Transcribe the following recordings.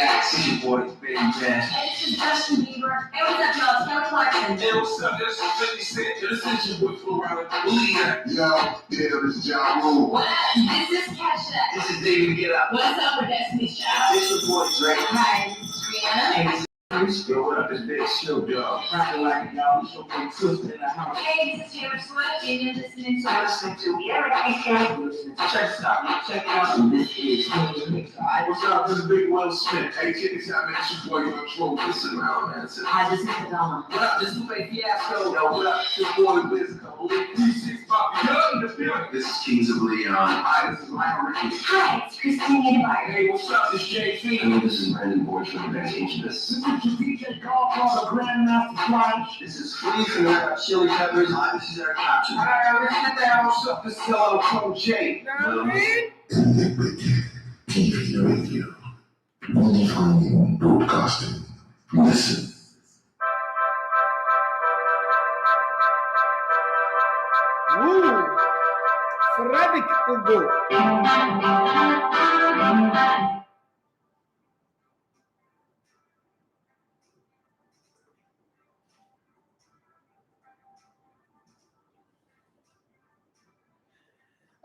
Ajax. It's your boy, Big Ben. Hey, this is Justin Bieber. Hey, what's up, y'all? Kelly Clarkson. Hey, what's up? This is 50 Cent. This is your boy, Florida. Lingard. Yo, this is John Rule. What up? This is Kesha. This is David Get Up. What's up with Destiny's Child? This is your boy, Drake. Hi, this is Rihanna. Hey, this is Yo, what up? It's Big Snoop Dogg. Rapping like y'all. It's your boy, Twister in the house. Hey, this is Taylor Swift, and you're listening to Listening to Check this out, man. Check it out. So this is Alright, what's up? This is Big Will Smith. Hey, check this out, man. It's your boy, Control. Listen around, man. Hi, this is Madonna. What up? This is Lupe Fiasco. Yo, what up? It's your boy, Wiz Khalifa. 365. Yo, in the building. This is Kings of Leon. Hi, this is Michael Ricky. Hi, it's Christine Neymar. Hey, what's up? This is JT. Hello, this is Brandon Boyd from the Backstage Business. This is your DJ Golf on the Grandmaster Flash. This is Flea from the Red Hot Chili Peppers. Hi, this is Eric Clapton. Alright, let's get that. What's up? This is Hello Pro J. Radio. Wonderful broadcasting. Listen. Ooh, Frederick Ugo.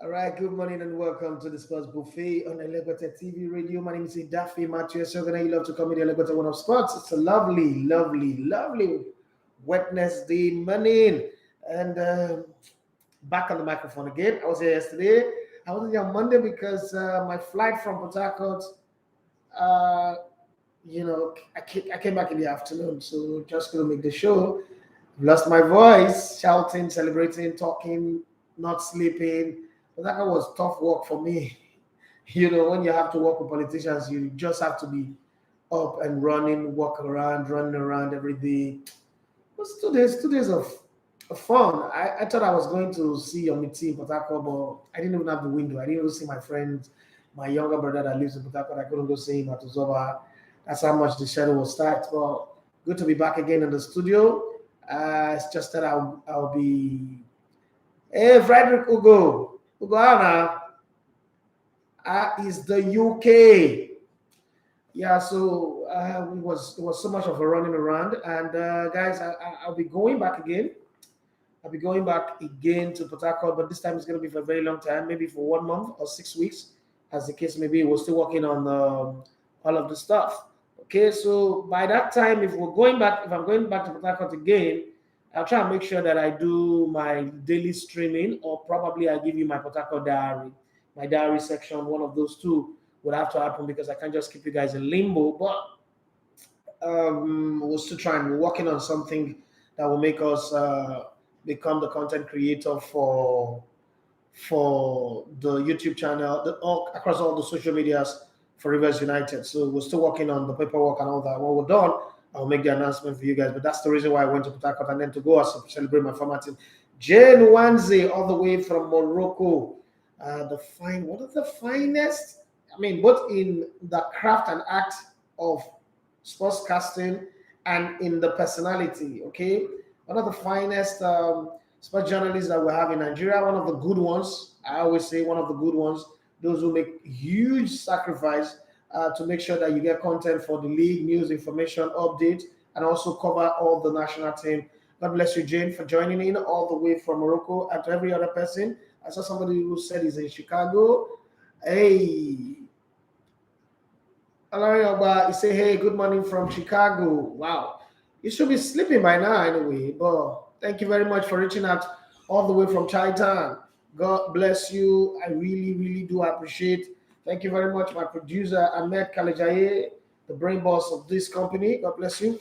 All right, good morning and welcome to the Sports Buffet on Elegbete TV Radio. My name is Daffy Matthew. So you love to come in the Elegbete One of Sports. It's a lovely Wednesday morning. And back on the microphone again. I was here yesterday. I wasn't here on Monday because my flight from Port Harcourt, I came back in the afternoon. So just going to make the show. Lost my voice, shouting, celebrating, talking, not sleeping. That was tough work for me. You know, when you have to work with politicians, you just have to be up and running, running around every day. It was 2 days of fun. I thought I was going to see your meeting in Port Harcourt, but I didn't even have the window. I didn't even see my friends, my younger brother that lives in Port Harcourt. I couldn't go see him at Uzoba. That's how much the schedule was tight. Well, good to be back again in the studio. It's just that I'll be. Hey, Frederick Ugo. Uganda is the UK. Yeah, so it was so much of a running around. And guys, I'll be going back again. I'll be going back again to Port Harcourt, but this time it's going to be for a very long time, maybe for 1 month or 6 weeks, as the case may be. We're still working on all of the stuff. Okay, so by that time, if I'm going back to Port Harcourt again, I'll try and make sure that I do my daily streaming, or probably I give you my Port Harcourt diary, my diary section. One of those two would have to happen because I can't just keep you guys in limbo. But we're still trying. We're working on something that will make us become the content creator for the YouTube channel, across all the social medias for Rivers United. So we're still working on the paperwork and all that. When we're done, I'll make the announcement for you guys. But that's the reason why I went to Port Harcourt and then to go celebrate my former team. Jane Wanze, all the way from Morocco. One of the finest, I mean, both in the craft and act of sportscasting and in the personality, okay? One of the finest sports journalists that we have in Nigeria, one of the good ones. I always say one of the good ones, those who make huge sacrifice to make sure that you get content for the league, news, information, update, and also cover all the national team. God bless you, Jane, for joining in all the way from Morocco. And to every other person, I saw somebody who said he's in Chicago. Hey. Hello, you say, hey, good morning from Chicago. Wow. You should be sleeping by now anyway. But thank you very much for reaching out all the way from Chi-Town. God bless you. I really do appreciate. Thank you very much, my producer, Ahmed Kalejaye, the brain boss of this company. God bless you.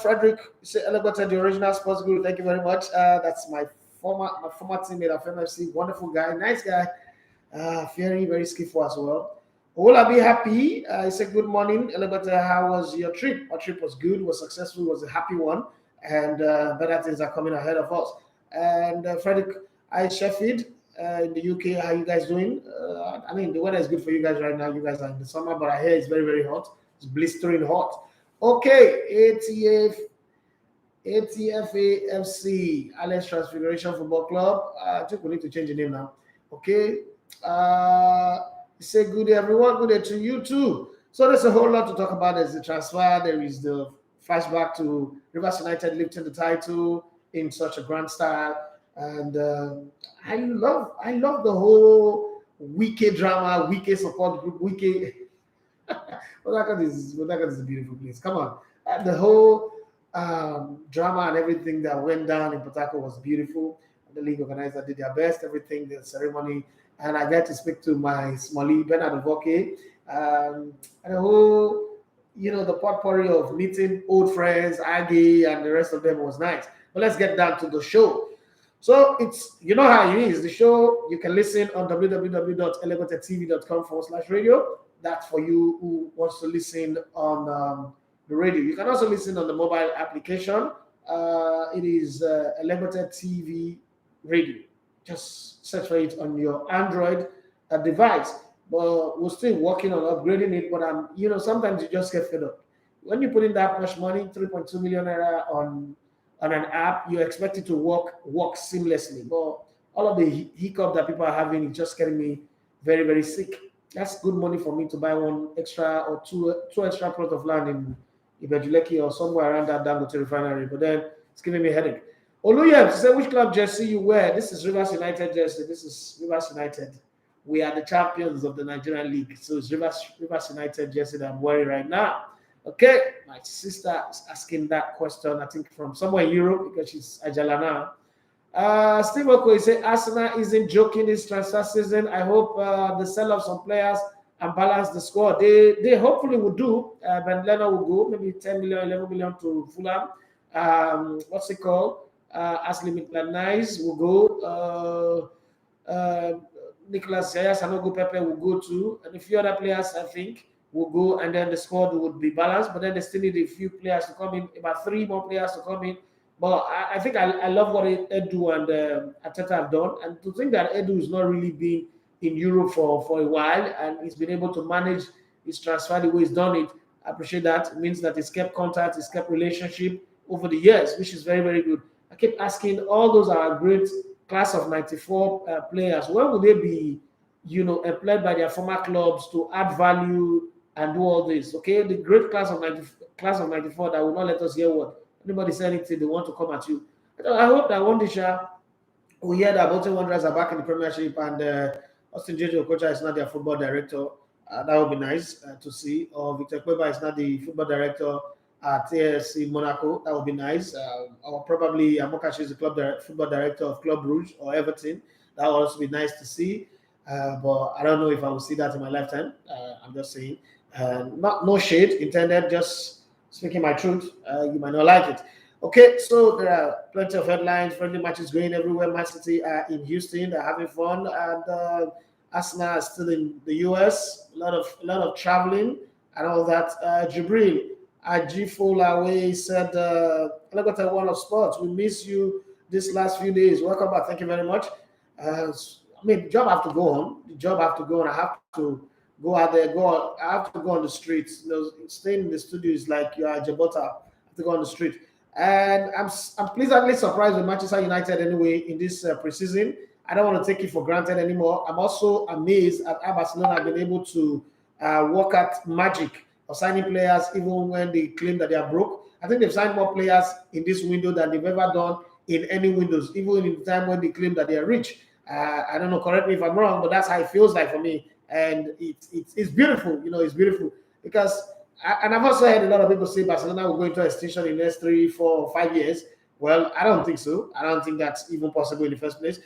Frederick, you say Elegbete, the original sports guru. Thank you very much. That's my former teammate of MFC. Wonderful guy, nice guy. Very skillful as well. Will I be happy? I said good morning, Elegbete. How was your trip? Our trip was good, was successful, was a happy one, and better things are coming ahead of us. And Frederick, Sheffield. In the UK, how you guys doing? I mean, the weather is good for you guys right now. You guys are in the summer, but I hear it's very hot. It's blistering hot. Okay, ATFAFC, Alex Transfiguration Football Club. I think we need to change the name now. Okay. Say good day, everyone. Good day to you too. So there's a whole lot to talk about. There's the transfer. There is the flashback to Rivers United lifting the title in such a grand style, and I love the whole Wiki drama, Wiki support group, Wiki. Monaco is a beautiful place. Come on, the whole drama and everything that went down in Portugal was beautiful. The league organizer did their best. Everything, the ceremony, and I got to speak to my Smalley Bernardo Silva. And the whole, the potpourri of meeting old friends, Aggie, and the rest of them was nice. But let's get down to the show. So it's, how it is. The show, you can listen on www.elevatortv.com/radio. That's for you who wants to listen on the radio. You can also listen on the mobile application. It is Elevator TV Radio. Just search for it on your Android device. But we're still working on upgrading it. But sometimes you just get fed up. When you put in that much money, 3.2 million naira on an app, you expect it to work seamlessly. But all of the hiccup that people are having is just getting me very, very sick. That's good money for me to buy one extra or two extra plot of land in Ibejuleki or somewhere around that Dangote refinery. But then it's giving me a headache. Oluyem, to say which club jersey you wear. This is Rivers United jersey. This is Rivers United. We are the champions of the Nigerian League. So it's Rivers United jersey that I'm wearing right now. Okay, my sister is asking that question, I think from somewhere in Europe because she's Ajala now. Steve Oko say Arsenal isn't joking this transfer season. I hope they sell off some players and balance the score. They hopefully will do. Ben Leno will go, maybe 10 million, 11 million to Fulham. What's it called? Asli Mitlanais will go. Nicolas Jaya Sanogo Pepe will go too. And a few other players, I think, will go. And then the squad would be balanced. But then they still need a few players to come in, about 3 more players to come in. But I think I love what Edu and Arteta have done. And to think that Edu has not really been in Europe for a while and he's been able to manage his transfer the way he's done it, I appreciate that. It means that he's kept contact, he's kept relationship over the years, which is very, very good. I keep asking, all those are great class of 94 players. When will they be, employed by their former clubs to add value and do all this? Okay, the great class of 94 that will not let us hear what anybody say anything, they want to come at you. I hope that one day, we hear that Bolton Wanderers are back in the Premiership and Austin Jojo Okocha is not their football director. That would be nice to see. Or Victor Kweba is not the football director at AFC Monaco. That would be nice. Or probably Amokachi is the football director of Club Brugge or Everton. That would also be nice to see. But I don't know if I will see that in my lifetime. I'm just saying. No shade intended, just speaking my truth. You might not like it. Okay, so there are plenty of headlines, friendly matches going everywhere. Man City are in Houston, they're having fun, and Arsenal is still in the US. A lot of traveling and all that. Jibril Ajifolawe said, "Hello, One of Sports. We miss you this last few days. Welcome back. Thank you very much." The job have to go on. The job have to go on. I have to go out there. I have to go on the streets. Staying in the studio is like you are Jabota. I have to go on the street. And I'm pleasantly surprised with Manchester United anyway in this preseason. I don't want to take it for granted anymore. I'm also amazed at how Barcelona have been able to work at magic of signing players even when they claim that they are broke. I think they've signed more players in this window than they've ever done in any windows, even in the time when they claim that they are rich. I don't know, correct me if I'm wrong, but that's how it feels like for me. And it's beautiful, it's beautiful because and I've also heard a lot of people say Barcelona will go into extinction in the next 3, 4, 5 years. Well, I don't think so. I don't think that's even possible in the first place.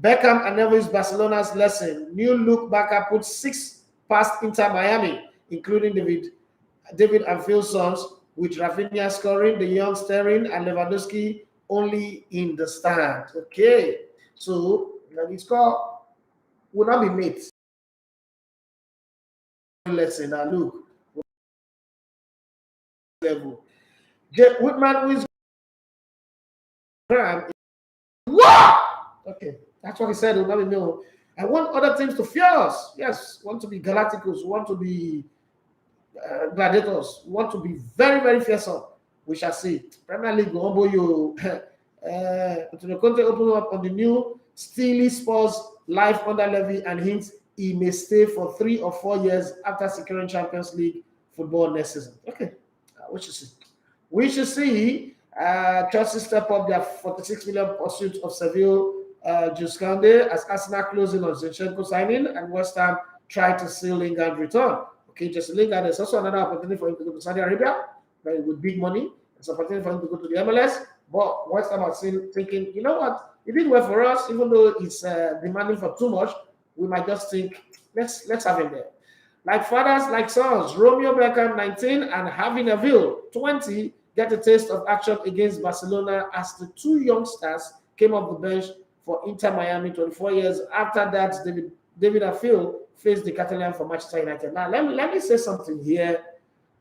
Beckham and Neves Barcelona's lesson. New look Barca put 6 past Inter Miami, including David and Phil's sons, with Rafinha scoring, De Jong staring, and Lewandowski only in the stand. Okay, so the score will not be made. Lesson now look. Level. Whitman wins. What? Okay, that's what he said. I want other teams to fear us. Yes, want to be Galacticos, want to be Gladiators, want to be very, very fearsome. We shall see. Premier League will humble you. Antonio Conte open up on the new Steely Spurs live under Levy and hints he may stay for 3 or 4 years after securing Champions League football next season. Okay, we should see. We should see Chelsea step up their 46 million pursuit of Sevilla, Jules Kounde, as Arsenal closing on Zinchenko signing, and West Ham try to seal Lingard return. Okay, just Lingard is also another opportunity for him to go to Saudi Arabia, with big money. It's an opportunity for him to go to the MLS. But West Ham are still thinking, you know what? It did well for us, even though it's demanding for too much. We might just think, let's have him there. Like fathers, like sons, Romeo Beckham, 19, and Javi Neville, 20, get a taste of action against Barcelona as the two youngsters came off the bench for Inter Miami 24 years. After that, David and Phil faced the Catalan for Manchester United. Now, let me say something here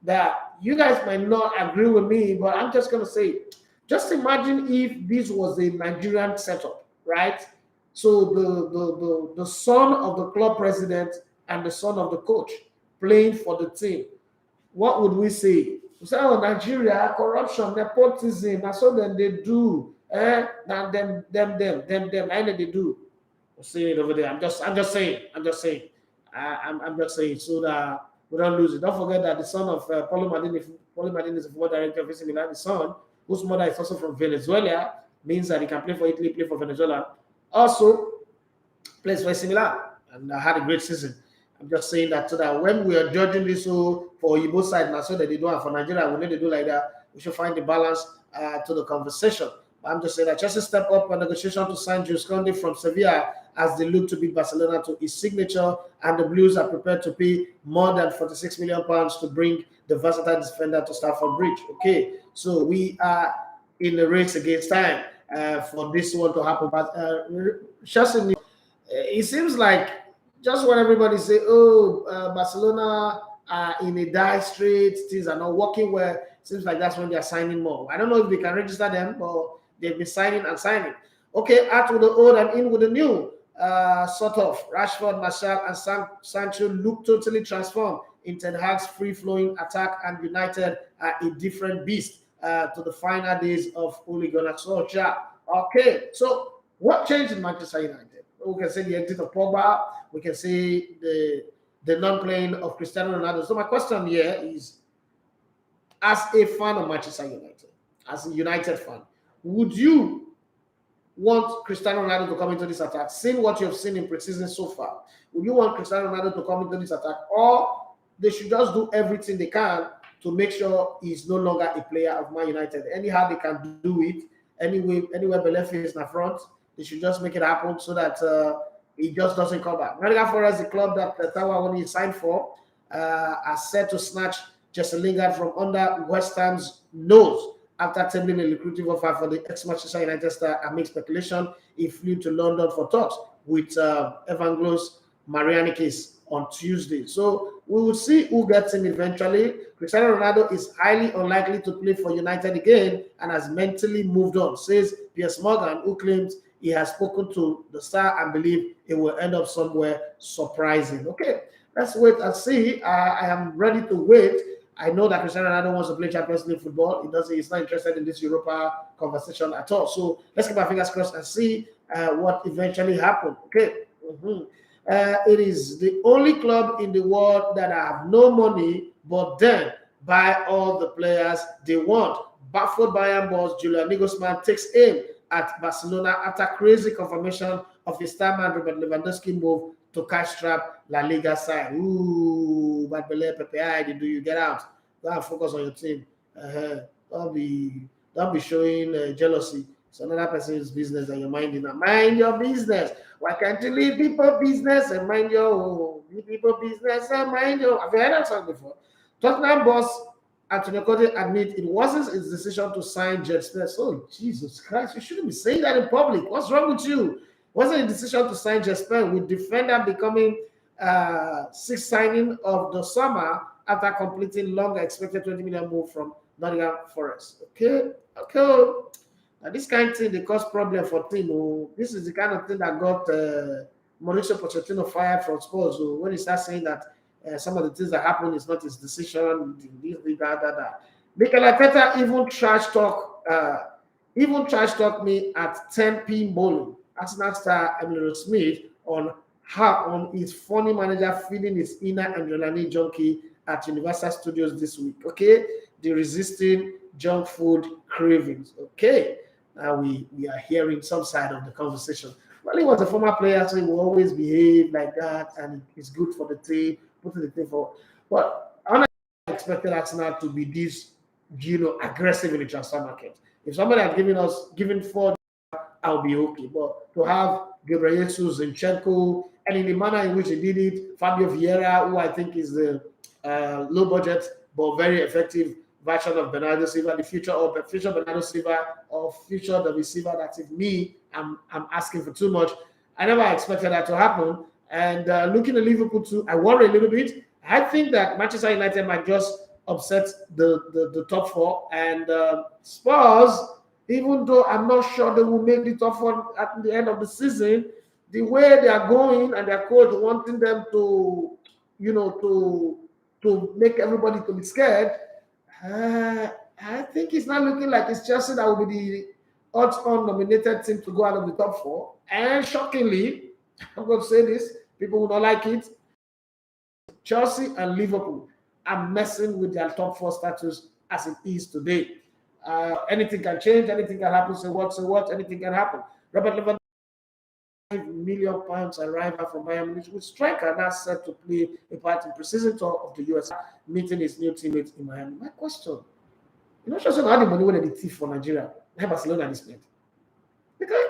that you guys might not agree with me, but I'm just going to say, just imagine if this was a Nigerian setup, right? So the son of the club president and the son of the coach playing for the team. What would we say? We say, oh, Nigeria, corruption, nepotism, that's what they do. Now them, I know they do. We'll see it over there. I'm just saying. I'm just saying so that we don't lose it. Don't forget that the son of Paulo Maldini is the football director of AC Milan, the son, whose mother is also from Venezuela, means that he can play for Italy, play for Venezuela. Also, plays for AC Milan and had a great season. I'm just saying that so that when we are judging this for both sides, now so that they do it for Nigeria, when they do like that, we should find the balance to the conversation. I'm just saying that Chelsea step up a negotiation to sign Jules Kounde from Sevilla as they look to beat Barcelona to his signature, and the Blues are prepared to pay more than £46 million to bring the versatile defender to Stamford Bridge. Okay, so we are in the race against time for this one to happen. But Chelsea, it seems like just when everybody say, Barcelona are in a dire strait, things are not working well, it seems like that's when they are signing more. I don't know if they can register them, but they've been signing and signing. Okay, out with the old and in with the new. Sort of. Rashford, Martial, and Sancho look totally transformed in Ten Hag's free-flowing attack, and United are a different beast to the final days of Ole Gunnar Solskjaer. Okay, so what changed in Manchester United? We can say the exit of Pogba. We can say the non-playing of Cristiano Ronaldo. So my question here is, as a fan of Manchester United, as a United fan, would you want Cristiano Ronaldo to come into this attack, seeing what you have seen in preseason so far? Would you want Cristiano Ronaldo to come into this attack, or they should just do everything they can to make sure he's no longer a player of Man United? Anyhow they can do it, anywhere Belefi is in the front, they should just make it happen so that he just doesn't come back. Nottingham Forest, the club that Tawa only signed for, are set to snatch Jesse Lingard from under West Ham's nose after tabling a lucrative offer for the ex-Manchester United star. Amid speculation, he flew to London for talks with Evangelos Marianikis on Tuesday. So we will see who gets him eventually. Cristiano Ronaldo is highly unlikely to play for United again and has mentally moved on, says Piers Morgan, who claims he has spoken to the star and believe it will end up somewhere surprising. Okay, let's wait and see. I am ready to wait. I know that Cristiano Ronaldo wants to play Champions League football. He's not interested in this Europa conversation at all. So let's keep our fingers crossed and see what eventually happens. Okay. It is the only club in the world that have no money, but then buy all the players they want. Baffled Bayern boss Julian Nagelsmann takes aim at Barcelona after crazy confirmation of his star man Robert Lewandowski move to cash trap La Liga side. Ooh, but Pepe, do you get out? Go and focus on your team. Don't be showing jealousy. It's another person's business that you're minding. Mind your business. Why can't you leave people business and mind your own? Leave people business and mind your own. Have you heard that song before? Tottenham boss Antony admit it wasn't his decision to sign Jet Spence. Oh, Jesus Christ, you shouldn't be saying that in public. What's wrong with you? Wasn't a decision to sign Jet Spence, with defender becoming sixth signing of the summer after completing long expected 20 million move from Nottingham Forest. Okay. Now, this kind of thing, they cause problem for team. This is the kind of thing that got Mauricio Pochettino fired from Spurs. When he starts saying that some of the things that happen is not his decision, that. Mikel Arteta even trash talk me at 10p bowling. Arsenal star Emilio Smith on his funny manager feeling his inner adrenaline junkie at Universal Studios this week. Okay, the resisting junk food cravings. Okay, now we are hearing some side of the conversation. Well, he was a former player, so he will always behave like that, and it's good for the team, putting the team forward. But I expected Arsenal to be this, aggressive in the transfer market. If somebody had given 4, I'll be okay. But to have Gabriel Jesus, Zinchenko, and in the manner in which he did it, Fabio Vieira, who I think is the low budget but very effective version of Bernardo Silva, the future Bernardo Silva or future David Silva, that if me, I'm asking for too much. I never expected that to happen. And looking at Liverpool too, I worry a little bit. I think that Manchester United might just upset the top 4. And Spurs, even though I'm not sure they will make the top 4 at the end of the season, the way they are going and their coach wanting them to, to make everybody to be scared, I think it's not looking like it's Chelsea that will be the odds-on nominated team to go out of the top 4. And shockingly, I'm going to say this, people will not like it, Chelsea and Liverpool are messing with their top 4 status as it is today. Anything can change, anything can happen, so what, anything can happen. Robert Lewandowski, £5 million arrival from Bayern Munich, with striker that's set to play a part in pre-season tour of the US, meeting his new teammates in Miami. My question, just how the money when they thief for Nigeria, how Barcelona is spent. Because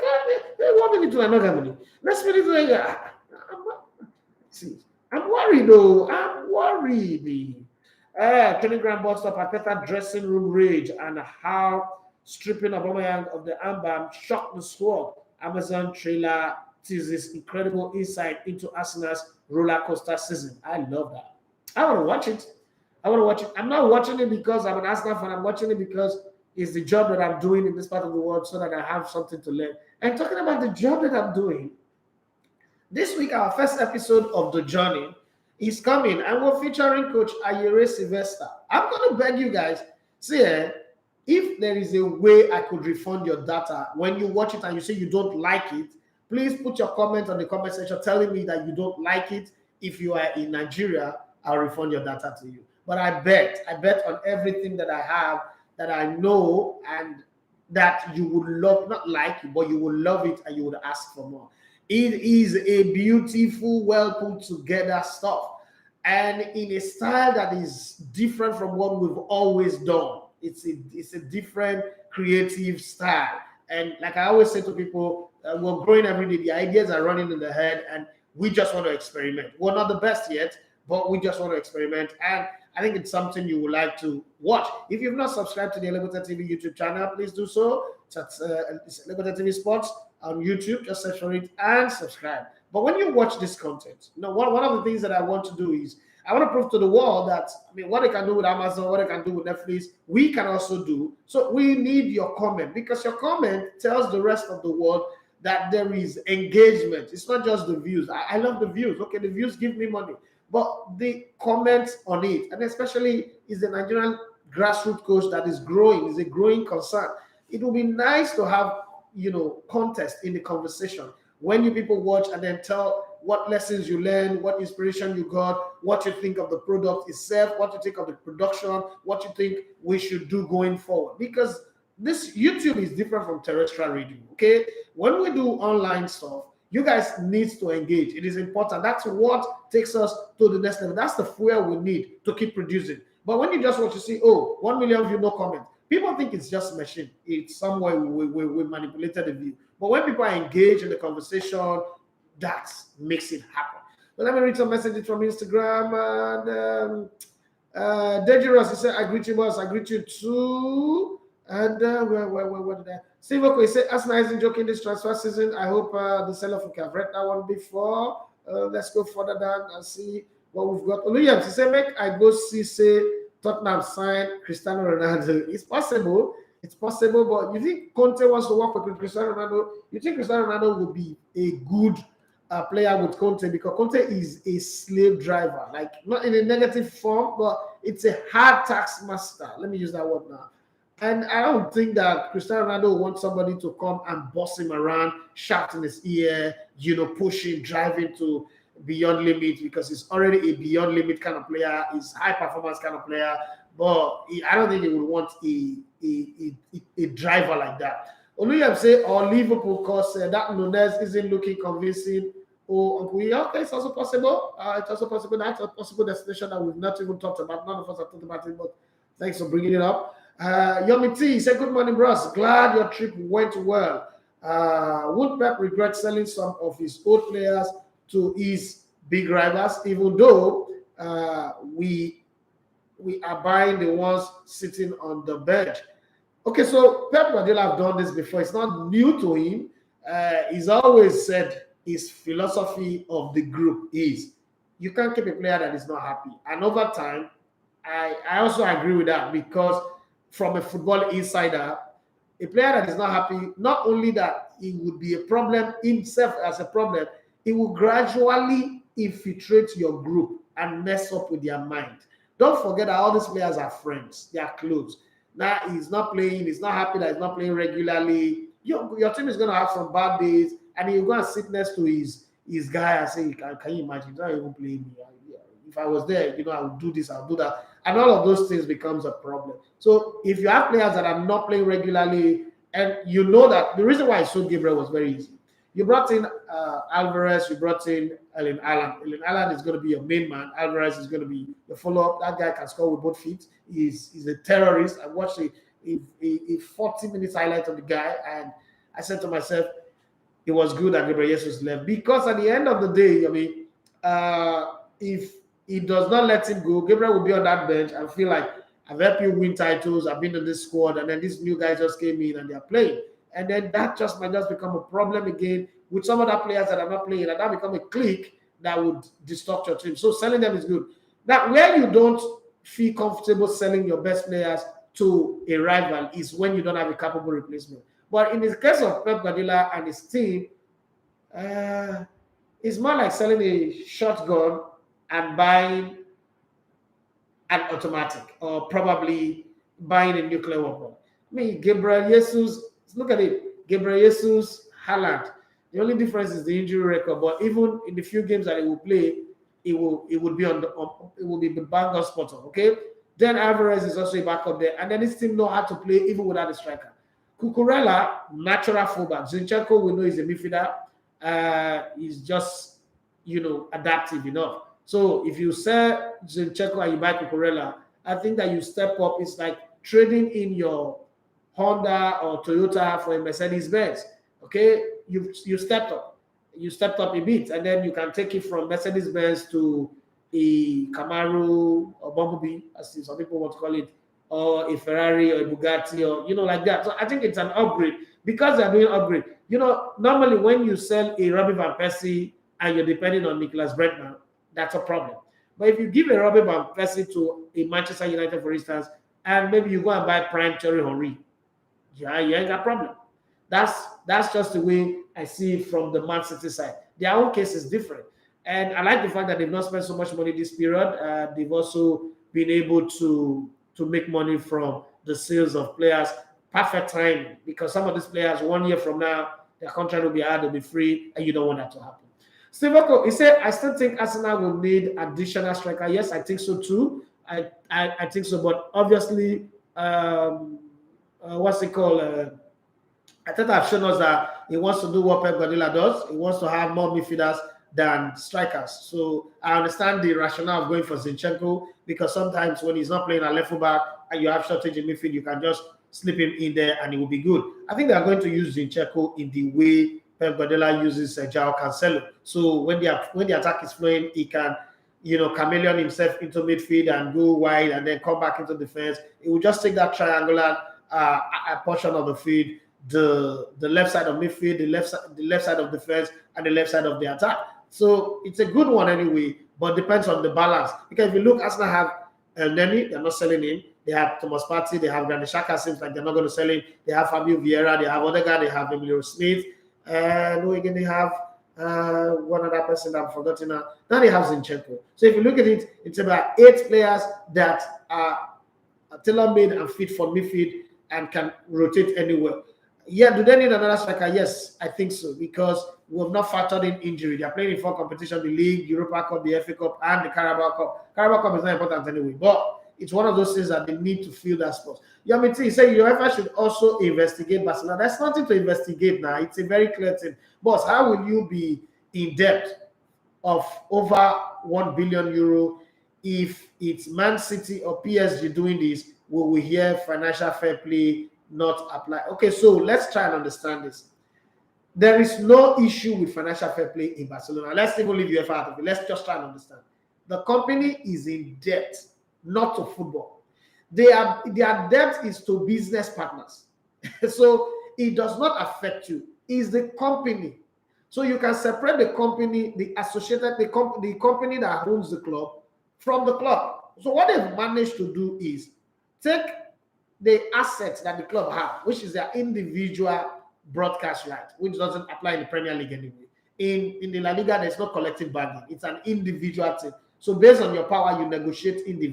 they want me to another money. Let's put it like I'm worried though. I'm worried. Training ground bus stop, Arteta dressing room rage, and how stripping Aubameyang of the armband shocked the squad. Amazon trailer teases incredible insight into Arsenal's roller coaster season. I love that. I want to watch it. I'm not watching it because I'm an Arsenal fan. I'm watching it because it's the job that I'm doing in this part of the world, so that I have something to learn. And talking about the job that I'm doing, this week our first episode of The Journey is coming, and we're featuring Coach Ayere Sylvester. I'm going to beg you guys, if there is a way I could refund your data when you watch it and you say you don't like it, please put your comment on the comment section telling me that you don't like it. If you are in Nigeria, I'll refund your data to you. But I bet on everything that I have, that I know, and that you would love, not like it, but you will love it and you would ask for more. It is a beautiful, well put together stuff, and in a style that is different from what we've always done. It's a different creative style. And like I always say to people, we're growing every day. The ideas are running in the head, and we just want to experiment. We're not the best yet, but we just want to experiment. And I think it's something you would like to watch. If you've not subscribed to the Elevator TV YouTube channel, please do so. It's Elevator TV Sports on YouTube. Just search for it and subscribe. But when you watch this content, one of the things that I want to do is I want to prove to the world that, what they can do with Amazon, what they can do with Netflix, we can also do. So we need your comment, because your comment tells the rest of the world that there is engagement. It's not just the views. I love the views. Okay, the views give me money. But the comments on it, and especially is the Nigerian grassroots coach that is growing, is a growing concern. It will be nice to have, contest in the conversation when you people watch and then tell what lessons you learned, what inspiration you got, what you think of the product itself, what you think of the production, what you think we should do going forward. Because this YouTube is different from terrestrial radio, okay? When we do online stuff, you guys need to engage. It is important. That's what takes us to the next level. That's the fuel we need to keep producing. But when you just want to see, 1 million view, no comment, people think it's just machine. It's somewhere we manipulated the view. But when people are engaged in the conversation, that makes it happen. But let me read some messages from Instagram. And Deji Ross, he said, I greet you, boss. I greet you too. And where did I? Steve Oko, he said, Arsenal isn't joking this transfer season. I hope the seller can have read that one before. Let's go further down and see what we've got. Williams, he said, make I go see, say, Tottenham sign Cristiano Ronaldo. It's possible, but you think Conte wants to work with Cristiano Ronaldo? You think Cristiano Ronaldo would be a good player with Conte, because Conte is a slave driver, like not in a negative form, but it's a hard tax master. Let me use that word now. And I don't think that Cristiano Ronaldo wants somebody to come and boss him around, shout in his ear, push him, drive him to beyond limit because he's already a beyond limit kind of player. He's high performance kind of player, but I don't think he would want a driver like that. Oluyem say, or Liverpool, because that Nunes isn't looking convincing. Oh, okay, it's also possible. It's also possible. That's a possible destination that we've not even talked about. None of us have talked about it, but thanks for bringing it up. Yomi T said, good morning, bros. Glad your trip went well. Would Pep regret selling some of his old players to his big rivals, even though we are buying the ones sitting on the bench? Okay, so Pep Guardiola have done this before. It's not new to him. He's always said his philosophy of the group is you can't keep a player that is not happy. And over time, I also agree with that because from a football insider, a player that is not happy, not only that it would be a problem himself as a problem, it will gradually infiltrate your group and mess up with their mind. Don't forget that all these players are friends, they are close. Now he's not playing, he's not happy that he's not playing regularly. Your team is going to have some bad days, and you're going to sit next to his guy and say, can you imagine? He's not even playing me. If I was there, I would do this, I'll do that. And all of those things becomes a problem. So if you have players that are not playing regularly, and you know that the reason why I sold Gabriel was very easy. You brought in Alvarez, you brought in Erling Haaland. Erling Haaland is going to be your main man. Alvarez is going to be the follow-up. That guy can score with both feet. He's a terrorist. I watched a 40 minutes highlight of the guy, and I said to myself, it was good that Gabriel Jesus left, because at the end of the day, if he does not let him go, Gabriel will be on that bench and feel like, I've helped you win titles, I've been in this squad, and then these new guys just came in and they're playing. And then that just might just become a problem again with some other players that are not playing, and that become a clique that would distort your team. So selling them is good. Now, where you don't feel comfortable selling your best players to a rival is when you don't have a capable replacement. But in the case of Pep Guardiola and his team, it's more like selling a shotgun and buying an automatic, or probably buying a nuclear weapon. I mean, Gabriel Jesus, look at it. Gabriel Jesus, Haaland. The only difference is the injury record. But even in the few games that he will play, it will be the banger spotter. Okay. Then Alvarez is also a backup there, and then this team know how to play even without a striker. Cucurella, natural fullback. Zinchenko, we know he's a midfielder. He's just adaptive enough. So if you sell Zinchenko and you buy Cucurella, I think that you step up. It's like trading in your Honda or Toyota for a Mercedes-Benz. Okay, you stepped up. You stepped up a bit, and then you can take it from Mercedes-Benz to a Camaro or Bumblebee, as some people want to call it, or a Ferrari or a Bugatti, or like that. So I think it's an upgrade because they're doing upgrade. Normally when you sell a Robbie Van Persie and you're depending on Nicholas Brentman, that's a problem. But if you give a Robbie Van Persie to a Manchester United, for instance, and maybe you go and buy prime Thierry Henry, you ain't got a problem. That's just the way I see it from the Man City side. Their own case is different. And I like the fact that they've not spent so much money this period. They've also been able to make money from the sales of players. Perfect timing, because some of these players, 1 year from now, their contract will be out, they'll be free, and you don't want that to happen. Steve Oko, he said, I still think Arsenal will need additional striker. Yes, I think so too. I think so, but obviously, what's it called? I think I've shown us that he wants to do what Pep Guardiola does. He wants to have more midfielders than strikers. So I understand the rationale of going for Zinchenko, because sometimes when he's not playing at left back and you have shortage in midfield, you can just slip him in there and it will be good. I think they are going to use Zinchenko in the way Pep Guardiola uses João Cancelo. So when the attack is flowing, he can chameleon himself into midfield and go wide and then come back into defense. It will just take that triangular portion of the field, the left side of midfield, the left side of defense, and the left side of the attack. So it's a good one anyway, but depends on the balance. Because if you look, Arsenal have Antony, they're not selling him. They have Thomas Partey, they have Granit Xhaka, seems like they're not going to sell him. They have Fabio Vieira, they have Odegaard, they have Emilio Smith, and who again they have one other person that I'm forgetting now. Now they have Zinchenko. So if you look at it, it's about 8 players that are tailor-made and fit for midfield and can rotate anywhere. Yeah, do they need another striker? Yes, I think so, because we have not factored in injury. They are playing in 4 competitions: the League, Europa Cup, the FA Cup, and the Carabao Cup. Carabao Cup is not important anyway, but it's one of those things that they need to fill that spot. Yamiti say UEFA should also investigate Barcelona. There's nothing to investigate now. It's a very clear thing. Boss, how will you be in debt of over 1 billion euro if it's Man City or PSG doing this? Will we hear financial fair play not apply? Okay, so let's try and understand this. There is no issue with financial fair play in Barcelona. Let's even leave UEFA out of it. Let's just try and understand. The company is in debt, not to football. Their debt is to business partners. So it does not affect you. It's the company. So you can separate the company, the associated, the company that owns the club from the club. So what they've managed to do is take the assets that the club have, which is their individual broadcast right, which doesn't apply in the Premier League anyway. In the La Liga, there's no collective bargaining. It's an individual thing. So based on your power, you negotiate individually.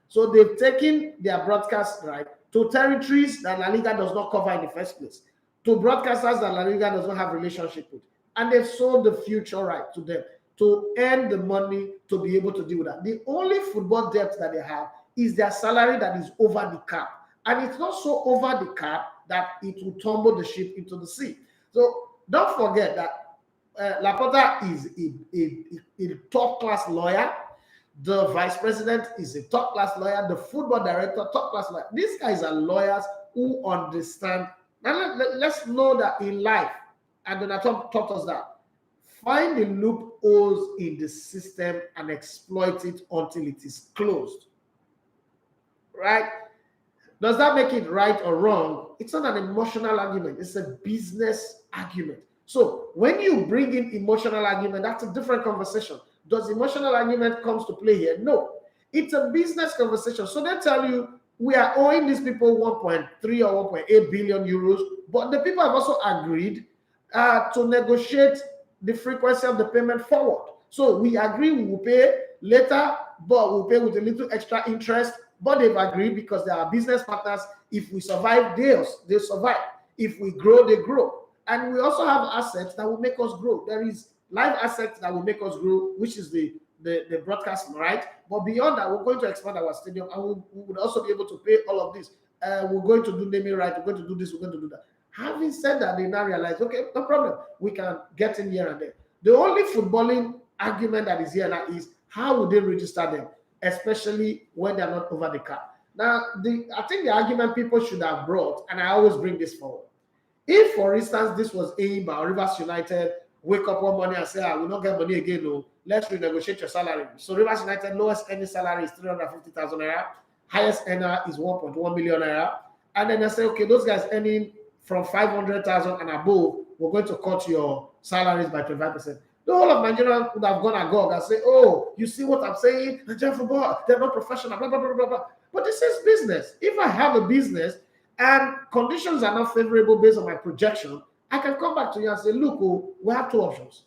So they've taken their broadcast right to territories that La Liga does not cover in the first place, to broadcasters that La Liga does not have relationship with. And they've sold the future right to them to earn the money to be able to deal with that. The only football debt that they have is their salary that is over the cap. And it's not so over the cap that it will tumble the ship into the sea. So don't forget that Laporta is a top-class lawyer. The vice president is a top-class lawyer. The football director, top-class lawyer. These guys are lawyers who understand. Now let's know that in life, and Donald taught us that, find the loopholes in the system and exploit it until it is closed. Right? Does that make it right or wrong? It's not an emotional argument. It's a business argument. So when you bring in emotional argument, that's a different conversation. Does emotional argument comes to play here? No. It's a business conversation. So they tell you, we are owing these people 1.3 or 1.8 billion euros, but the people have also agreed to negotiate the frequency of the payment forward. So we agree we will pay later, but we'll pay with a little extra interest. But they've agreed because they are business partners. If we survive, they survive. If we grow, they grow. And we also have assets that will make us grow. There is live assets that will make us grow, which is the broadcast right. But beyond that, we're going to expand our stadium, and we would also be able to pay all of this. We're going to do naming right. We're going to do this. We're going to do that. Having said that, they now realize, okay, no problem. We can get in here and there. The only footballing argument that is here now is how would they register them, especially when they're not over the cap. Now, I think the argument people should have brought, and I always bring this forward. If, for instance, this was aimed by Rivers United, wake up one morning and say, we'll not get money again, no, let's renegotiate your salary. So Rivers United lowest earning salary is 350,000 naira, highest earner is 1.1 million naira, and then they say, okay, those guys earning from 500,000 and above, we're going to cut your salaries by 25%. The whole of Nigeria would have gone agog and say, oh, you see what I'm saying? Nigerian football, they're not professional, blah, blah, blah, blah, blah. But this is business. If I have a business and conditions are not favorable based on my projection, I can come back to you and say, look, we have 2 options.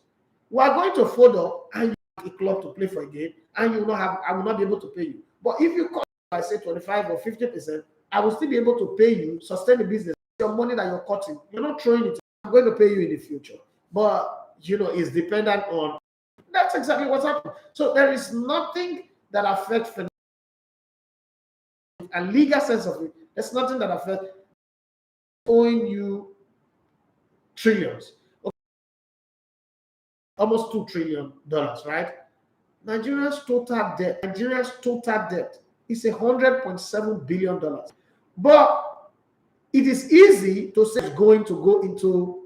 We are going to fold up and you have a club to play for a game, and I will not be able to pay you. But if you cut by, say, 25 or 50%, I will still be able to pay you, sustain the business. Your money that you're cutting, you're not throwing it. I'm going to pay you in the future. But, it's dependent on, that's exactly what's happening. So there is nothing that affects a legal sense of it. There's nothing that affects owing you trillions. Okay. Almost $2 trillion, right? Nigeria's total debt is $100.7 billion. But it is easy to say it's going to go into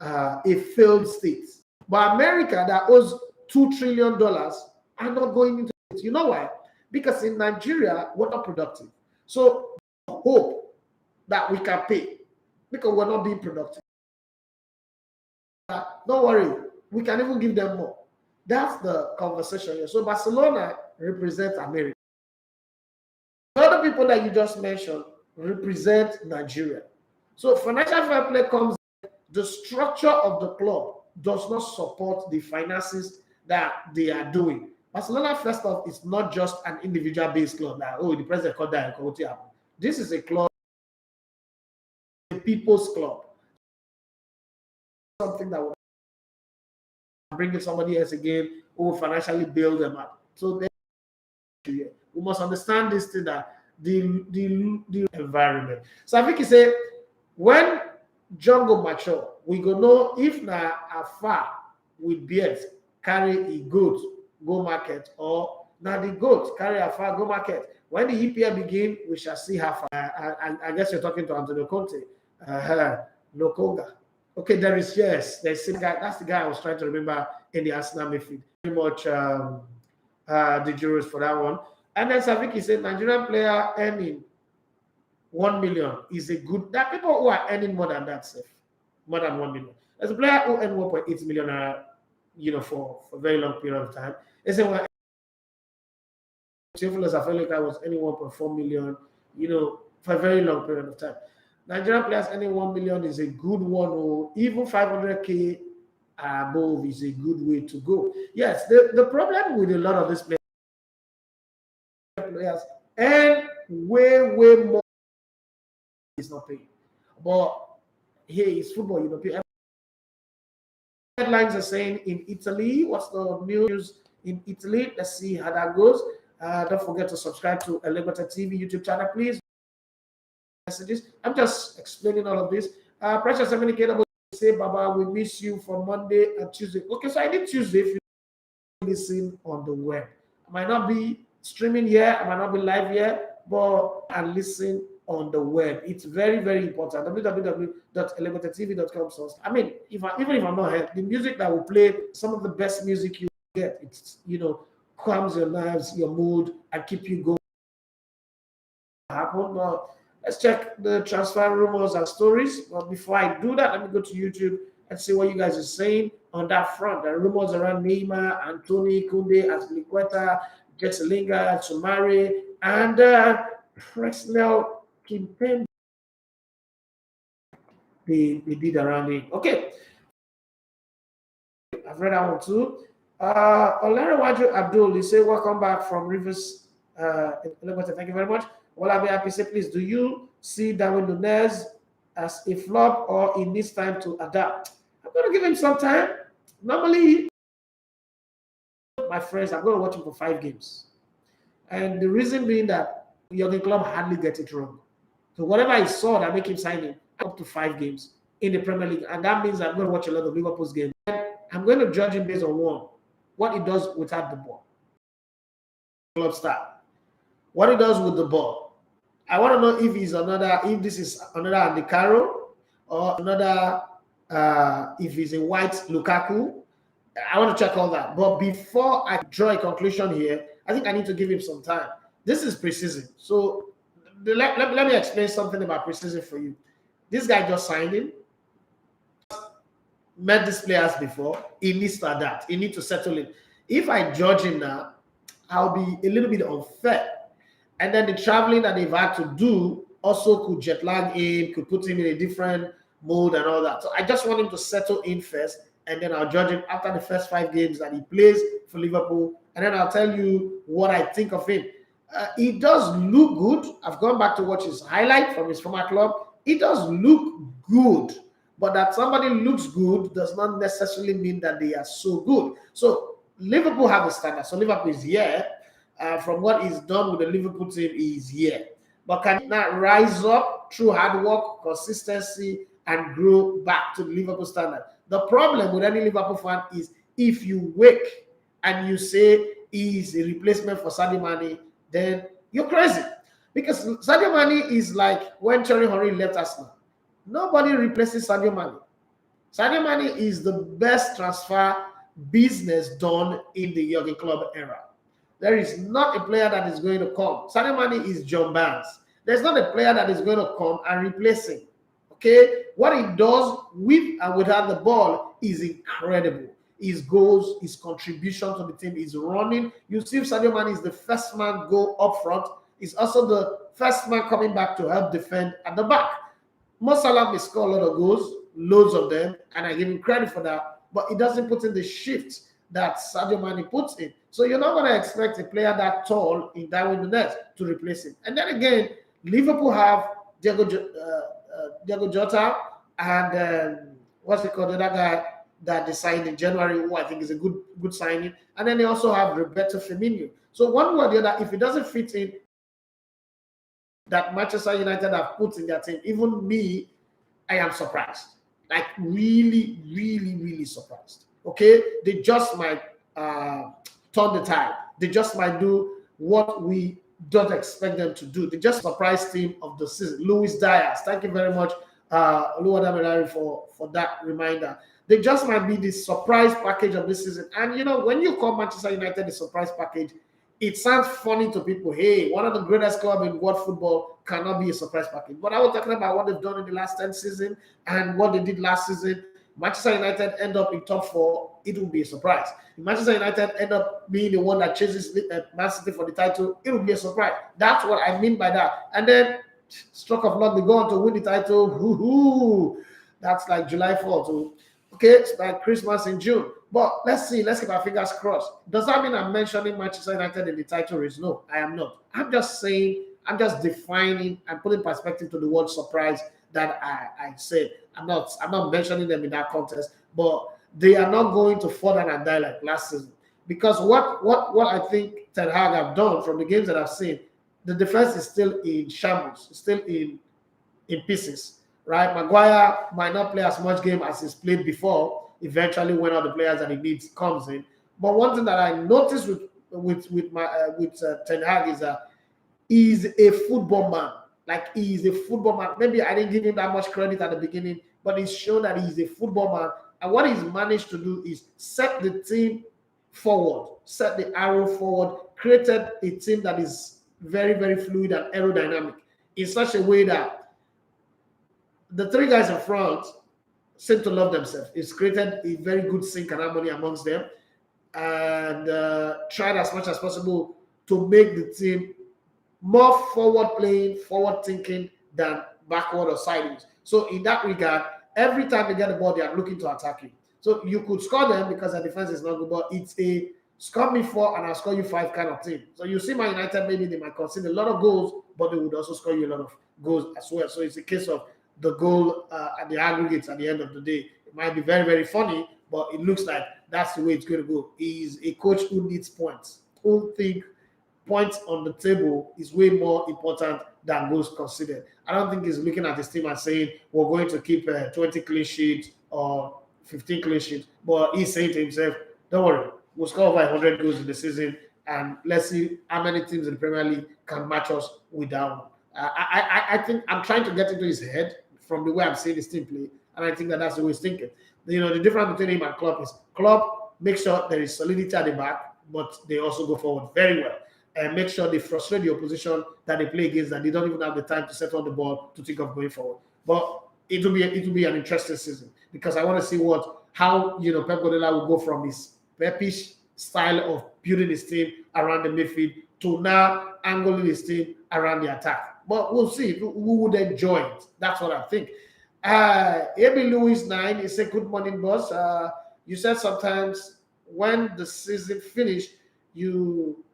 a failed state. But America that owes $2 trillion are not going into it. You know why? Because in Nigeria, we're not productive. So hope that we can pay because we're not being productive. Don't worry, we can even give them more. That's the conversation here. So Barcelona represents America. The other people that you just mentioned represent Nigeria. So financial fair play comes. The structure of the club does not support the finances that they are doing. Barcelona, first off, is not just an individual-based club that, the president called that. This is a club, a people's club. Something that would bring in somebody else again who will financially build them up. So we must understand this thing, that the environment. So I think he said when John go mature, we go know if na afar with beard carry a goat go market, or now the goat carry afar go market. When the EPL begin, we shall see how far. I guess you're talking to Antony Conte, Lokonga. Okay, there's the guy. That's the guy I was trying to remember in the Arsenal midfield. Very much the jurors for that one. And then Saviki said Nigerian player earning 1 million is a good. There are people who are earning more than that, safe, more than 1 million. There's a player who earned 1.8 million, for a very long period of time. They say well, Azpilicueta was earning 1.4 million, for a very long period of time. Nigerian players earning 1 million is a good one, or even 500k above is a good way to go. Yes, the problem with a lot of these players earn way more. It's not paying, but hey, it's football. Pay. Headlines are saying in Italy. What's the news in Italy? Let's see how that goes. Don't forget to subscribe to Elevator TV YouTube channel, please. Messages. I'm just explaining all of this. Precious communicatable say, Baba, we miss you for Monday and Tuesday. Okay, so I need Tuesday if you listen on the web. I might not be streaming here, I might not be live here, but I listen on the web. It's very, very important. www.elevatortv.com. I mean, even if I'm not here, the music that will play, some of the best music you get, it's calms your nerves, your mood, and keep you going. Happen, but let's check the transfer rumors and stories. But before I do that, let me go to YouTube and see what you guys are saying on that front. There are rumors around Neymar, Antony, Kounde, Azpilicueta, Lingard, Soumare, and Presnel Kimpembe. They did around it. Okay. I've read that one too. Olarewaju Abdul, they say, welcome back from Rivers. Thank you very much. Well, I'll be happy. Say, please, do you see Darwin Nunez as a flop, or he needs time to adapt? I'm going to give him some time. Normally, my friends, I'm going to watch him for 5 games. And the reason being that Jurgen Klopp hardly gets it wrong. So whatever I saw that make him sign him up to 5 games in the Premier League. And that means I'm going to watch a lot of Liverpool's games. And I'm going to judge him based on one, what he does without the ball. Club start. What he does with the ball. I want to know if this is another Andy Carroll, or another, if he's a white Lukaku. I want to check all that. But before I draw a conclusion here, I think I need to give him some time. This is preseason. So let me explain something about preseason for you. This guy just signed in, met these players before. He needs to adapt. He needs to settle in. If I judge him now, I'll be a little bit unfair. And then the traveling that they've had to do also could jet lag him, could put him in a different mode and all that. So I just want him to settle in first, and then I'll judge him after the first 5 games that he plays for Liverpool. And then I'll tell you what I think of him. He does look good. I've gone back to watch his highlight from his former club. He does look good. But that somebody looks good does not necessarily mean that they are so good. So Liverpool have a standard. So Liverpool is here. From what he's done with the Liverpool team, he's here. But can he not rise up through hard work, consistency, and grow back to the Liverpool standard? The problem with any Liverpool fan is if you wake and you say he's a replacement for Sadio Mane, then you're crazy. Because Sadio Mane is like when Thierry Henry left Arsenal. Nobody replaces Sadio Mane. Sadio Mane is the best transfer business done in the Jurgen Klopp era. There is not a player that is going to come. Sadio Mane is John Barnes. There's not a player that is going to come and replace him. Okay? What he does with and without the ball is incredible. His goals, his contribution to the team, his running. You see Sadio Mane is the first man go up front. He's also the first man coming back to help defend at the back. Mo Salah may score a lot of goals, loads of them, and I give him credit for that, but he doesn't put in the shift that Sadio Mane puts in. So you're not going to expect a player that tall in Darwin Nunez to replace him. And then again, Liverpool have Diego Diego Jota, and what's it called, the other guy that they signed in January, who I think is a good signing. And then they also have Roberto Firmino. So one way or the other, if it doesn't fit in that Manchester United have put in their team, even me, I am surprised. Like really, really, really surprised. Okay, they just might turn the tide. They just might do what we don't expect them to do. They just surprise team of the season. Luis Diaz, thank you very much, Oluwadamirari, for that reminder. They just might be the surprise package of this season. And you know, when you call Manchester United the surprise package, it sounds funny to people. Hey, one of the greatest clubs in world football cannot be a surprise package. But I was talking about what they've done in the last 10 seasons and what they did last season. Manchester United end up in top 4, it will be a surprise. If Manchester United end up being the one that chases Man City for the title, it will be a surprise. That's what I mean by that. And then, stroke of luck, they go on to win the title. Hoo-hoo. That's like July 4th. So, okay, it's like Christmas in June. But let's see. Let's keep our fingers crossed. Does that mean I'm mentioning Manchester United in the title race? No, I am not. I'm just saying, I'm just defining and putting perspective to the word surprise that I said. I'm not mentioning them in that context, but they are not going to fall down and die like last season. Because what I think Ten Hag have done from the games that I've seen, the defense is still in shambles, still in pieces, right? Maguire might not play as much game as he's played before, eventually when all the players that he needs comes in. But one thing that I noticed with Ten Hag is that he's a football man. Like, he's a football man. Maybe I didn't give him that much credit at the beginning, but he's shown that he's a football man. And what he's managed to do is set the team forward, set the arrow forward, created a team that is very, very fluid and aerodynamic in such a way that the 3 guys in front seem to love themselves. It's created a very good sync and harmony amongst them, and tried as much as possible to make the team more forward playing, forward thinking than backward or sideways. So in that regard, every time they get the ball, they are looking to attack you. So you could score them because their defense is not good, but it's a score me 4 and I'll score you 5 kind of team. So you see, Man United, maybe they might concede a lot of goals, but they would also score you a lot of goals as well. So it's a case of the goal at the aggregates at the end of the day. It might be very, very funny, but it looks like that's the way it's going to go. He's a coach who needs points, who think points on the table is way more important than goals considered. I don't think he's looking at his team and saying we're going to keep 20 clean sheets or 15 clean sheets, but he's saying to himself, don't worry, we'll score over 100 goals in the season, and let's see how many teams in the Premier League can match us with that one. I think I'm trying to get into his head from the way I'm seeing his team play, and I think that's the way he's thinking. You know, the difference between him and Klopp is Klopp makes sure there is solidity at the back, but they also go forward very well and make sure they frustrate the opposition that they play against, that they don't even have the time to settle the ball to think of going forward. But it will be an interesting season, because I want to see how Pep Guardiola will go from his Pepish style of building his team around the midfield to now angling his team around the attack. But we'll see who would enjoy it. That's what I think. AB Lewis 9 is a good morning, boss. You said sometimes when the season finished, you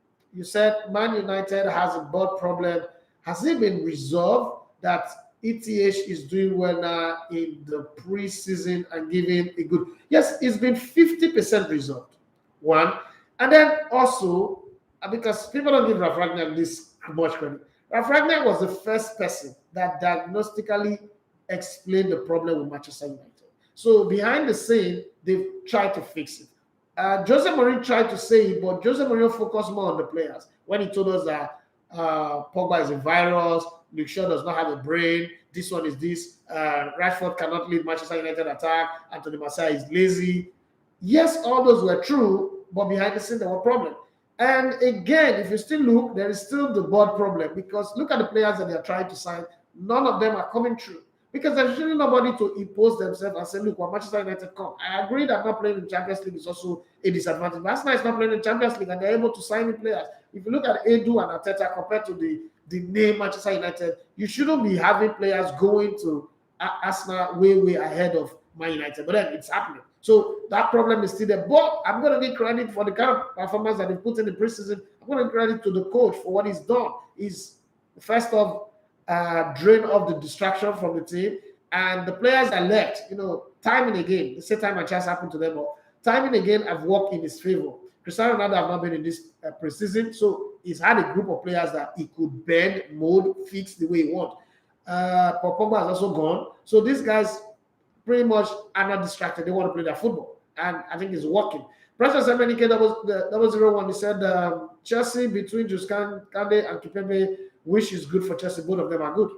said Man United has a board problem. Has it been resolved that ETH is doing well now in the preseason and giving a good... Yes, it's been 50% resolved. One. And then also, because people don't give Ralf Rangnick this much credit, Ralf Rangnick was the first person that diagnostically explained the problem with Manchester United. So behind the scene, they've tried to fix it. Jose Mourinho tried to say it, but Jose Mourinho focused more on the players when he told us that Pogba is a virus, Luke Shaw does not have a brain, this one is this, Rashford cannot lead Manchester United attack, Anthony Martial is lazy. Yes, all those were true, but behind the scene there were problems. And again, if you still look, there is still the board problem, because look at the players that they are trying to sign. None of them are coming true, because there's really nobody to impose themselves and say, look, when Manchester United come. I agree that not playing in the Champions League is also a disadvantage. But Arsenal is not playing in the Champions League, and they're able to sign in players. If you look at Edu and Arteta compared to the name Manchester United, you shouldn't be having players going to Arsenal way ahead of Man United. But then it's happening. So that problem is still there. But I'm going to give credit for the kind of performance that they put in the preseason. I'm going to give credit to the coach for what he's done. He's first off drain off the distraction from the team. And the players that left, time and again, the same time and chance happened to them all. Time and again, I've worked in his favor. Cristiano Ronaldo have not been in this preseason, so he's had a group of players that he could bend, mold, fix the way he wants. Pogba has also gone, so these guys pretty much are not distracted. They want to play their football, and I think it's working. Presnel Kimpembe, that was 0-1. He said Chelsea between Jules Kounde and Kimpembe, which is good for Chelsea. Both of them are good.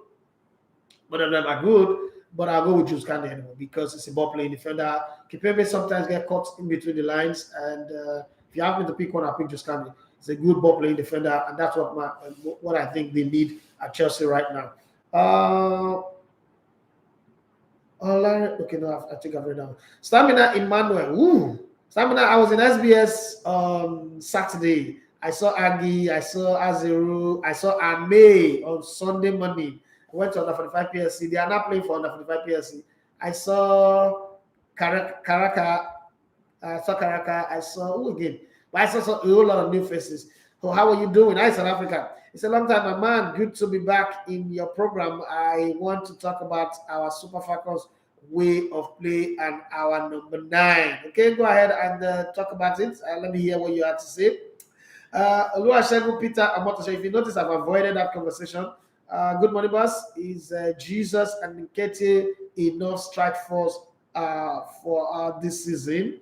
But I'll go with Jules Kounde anymore because it's a ball playing defender. Kimpembe sometimes get caught in between the lines, and if you have me to pick one, I'll pick Jules Kounde. He's a good ball playing defender, and that's what I think they need at Chelsea right now. Okay, no, I think I've read down. Stamina Emmanuel. Ooh, Stamina. I was in SBS on Saturday. I saw Aggie, I saw Azeru, I saw Ame on Sunday morning. I went to under 45 PSC. They are not playing for under 45 PSC. I saw Karaka. I saw who again? But I saw a whole lot of new faces. So how are you doing? Hi, South Africa. It's a long time, my man. Good to be back in your program. I want to talk about our Super Falcons way of play and our number 9. Okay, go ahead and talk about it. Let me hear what you have to say. Oluwasegun Peter Amoto, if you notice, I've avoided that conversation. Good morning, boss. Is Jesus and Nketiah enough strike force for this season?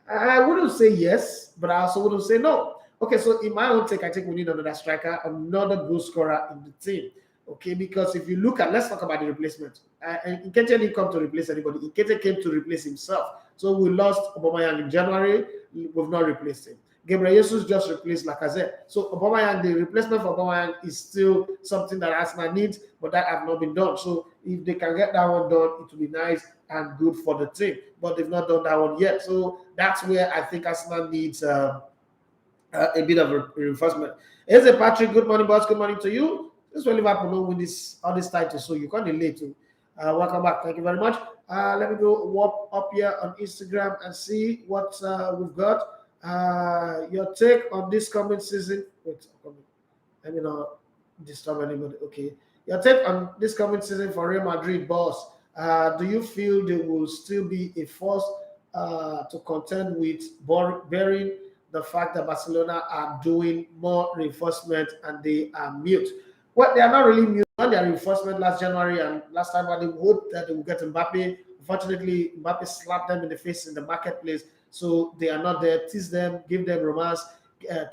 I wouldn't say yes, but I also wouldn't say no. Okay, so in my own take, I think we need another striker, another goal scorer in the team. Okay, because if you look at, let's talk about the replacement. Nketiah didn't come to replace anybody. Nketiah came to replace himself. So we lost Aubameyang in January. We've not replaced him. Gabriel Jesus just replaced Lacazette. So Aubameyang, the replacement for Aubameyang is still something that Arsenal needs, but that have not been done. So if they can get that one done, it will be nice and good for the team. But they've not done that one yet. So that's where I think Arsenal needs a bit of a reinforcement. Here's Patrick. Good morning, boss. Good morning to you. This is where Liverpool don't win all this title, so you can't delay to. Welcome back. Thank you very much. Let me go up here on Instagram and see what we've got. Your take on this coming season. Wait, let me not disturb anybody. Okay. Your take on this coming season for Real Madrid, boss. Do you feel they will still be a force to contend with, bearing the fact that Barcelona are doing more reinforcement and they are mute? Well, they are not really mute. On their reinforcement last January and last time, they hoped that they would get Mbappe. Unfortunately, Mbappe slapped them in the face in the marketplace. So they are not there. Tease them, give them romance,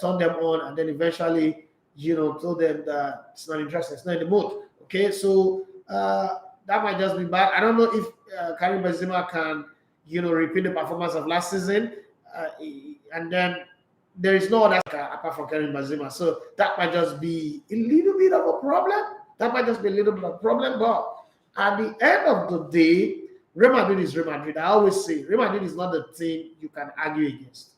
turn them on, and then eventually, told them that it's not interested, it's not in the mood. Okay, so that might just be bad. I don't know if Karim Benzema can, repeat the performance of last season, and then there is no other apart from Karim Benzema. So that might just be a little bit of a problem. But at the end of the day, Real Madrid is Real Madrid. I always say Real Madrid is not the team you can argue against.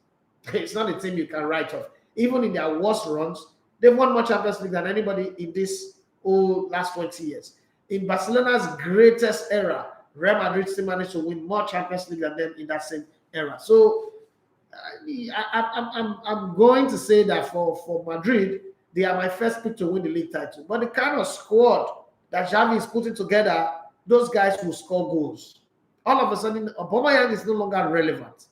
It's not a team you can write off. Even in their worst runs, they've won more Champions League than anybody in this last 20 years. In Barcelona's greatest era, Real Madrid still managed to win more Champions League than them in that same era. So I'm going to say that for Madrid, they are my first pick to win the league title. But the kind of squad that Xavi is putting together, those guys will score goals. All of a sudden, Aubameyang is no longer relevant.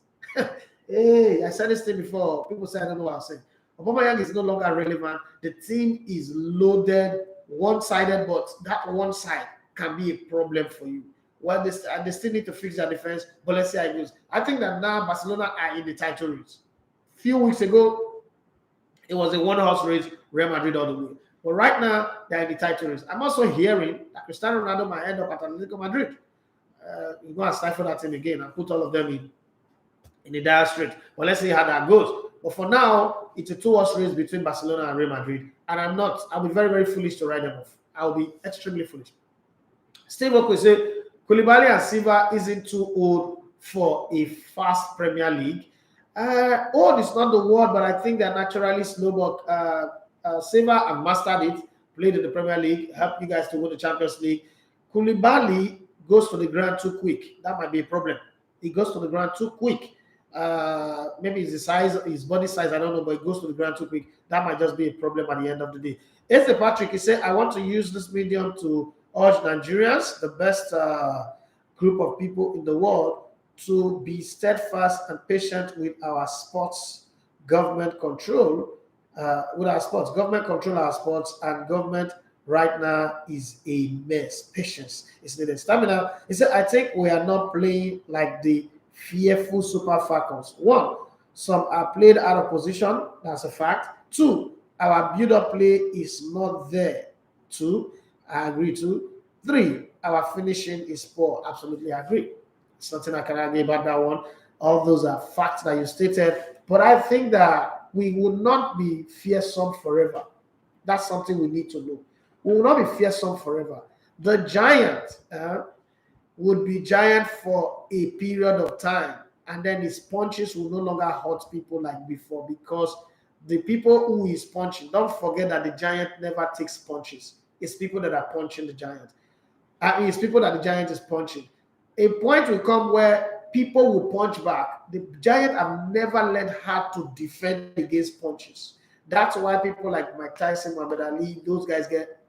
Hey, I said this thing before. People say I don't know what I'm saying. Aubameyang is no longer relevant. The team is loaded, one-sided, but that one side can be a problem for you. Well, they still need to fix their defense, but let's see how it goes. I think that now Barcelona are in the title race. A few weeks ago, it was a one-horse race, Real Madrid all the way. But right now, they're in the title race. I'm also hearing that Cristiano Ronaldo might end up at Atletico Madrid. You're going to stifle that team again and put all of them in the dire strait. But let's see how that goes. But for now, it's a two-horse race between Barcelona and Real Madrid. And I'll be very, very foolish to write them off. I'll be extremely foolish. Steve Oku said, Koulibaly and Silva isn't too old for a fast Premier League. Old is not the word, but I think they're naturally slow. But Silva have mastered it, played in the Premier League, helped you guys to win the Champions League. Koulibaly goes to the ground too quick. That might be a problem. He goes to the ground too quick. Maybe it's his body size, I don't know, but he goes to the ground too quick. That might just be a problem at the end of the day. Esther Patrick, he said, I want to use this medium to urge Nigerians, the best group of people in the world, to be steadfast and patient with our sports government control, government control our sports, and government right now is a mess. Patience is needed. Stamina. He said, I think we are not playing like the fearful Super Falcons. One, some are played out of position. That's a fact. Two, our build-up play is not there. Two, I agree. Two, three, our finishing is poor. Absolutely agree. It's nothing I can argue about that one. All those are facts that you stated. But I think that we will not be fearsome forever. That's something we need to know. We will not be fearsome forever. The giant would be giant for a period of time, and then his punches will no longer hurt people like before, because the people who is punching, don't forget that the giant never takes punches. It's people that are punching the giant. It's people that the giant is punching. A point will come where people will punch back. The giant have never learned how to defend against punches. That's why people like Mike Tyson, Muhammad Ali, those guys get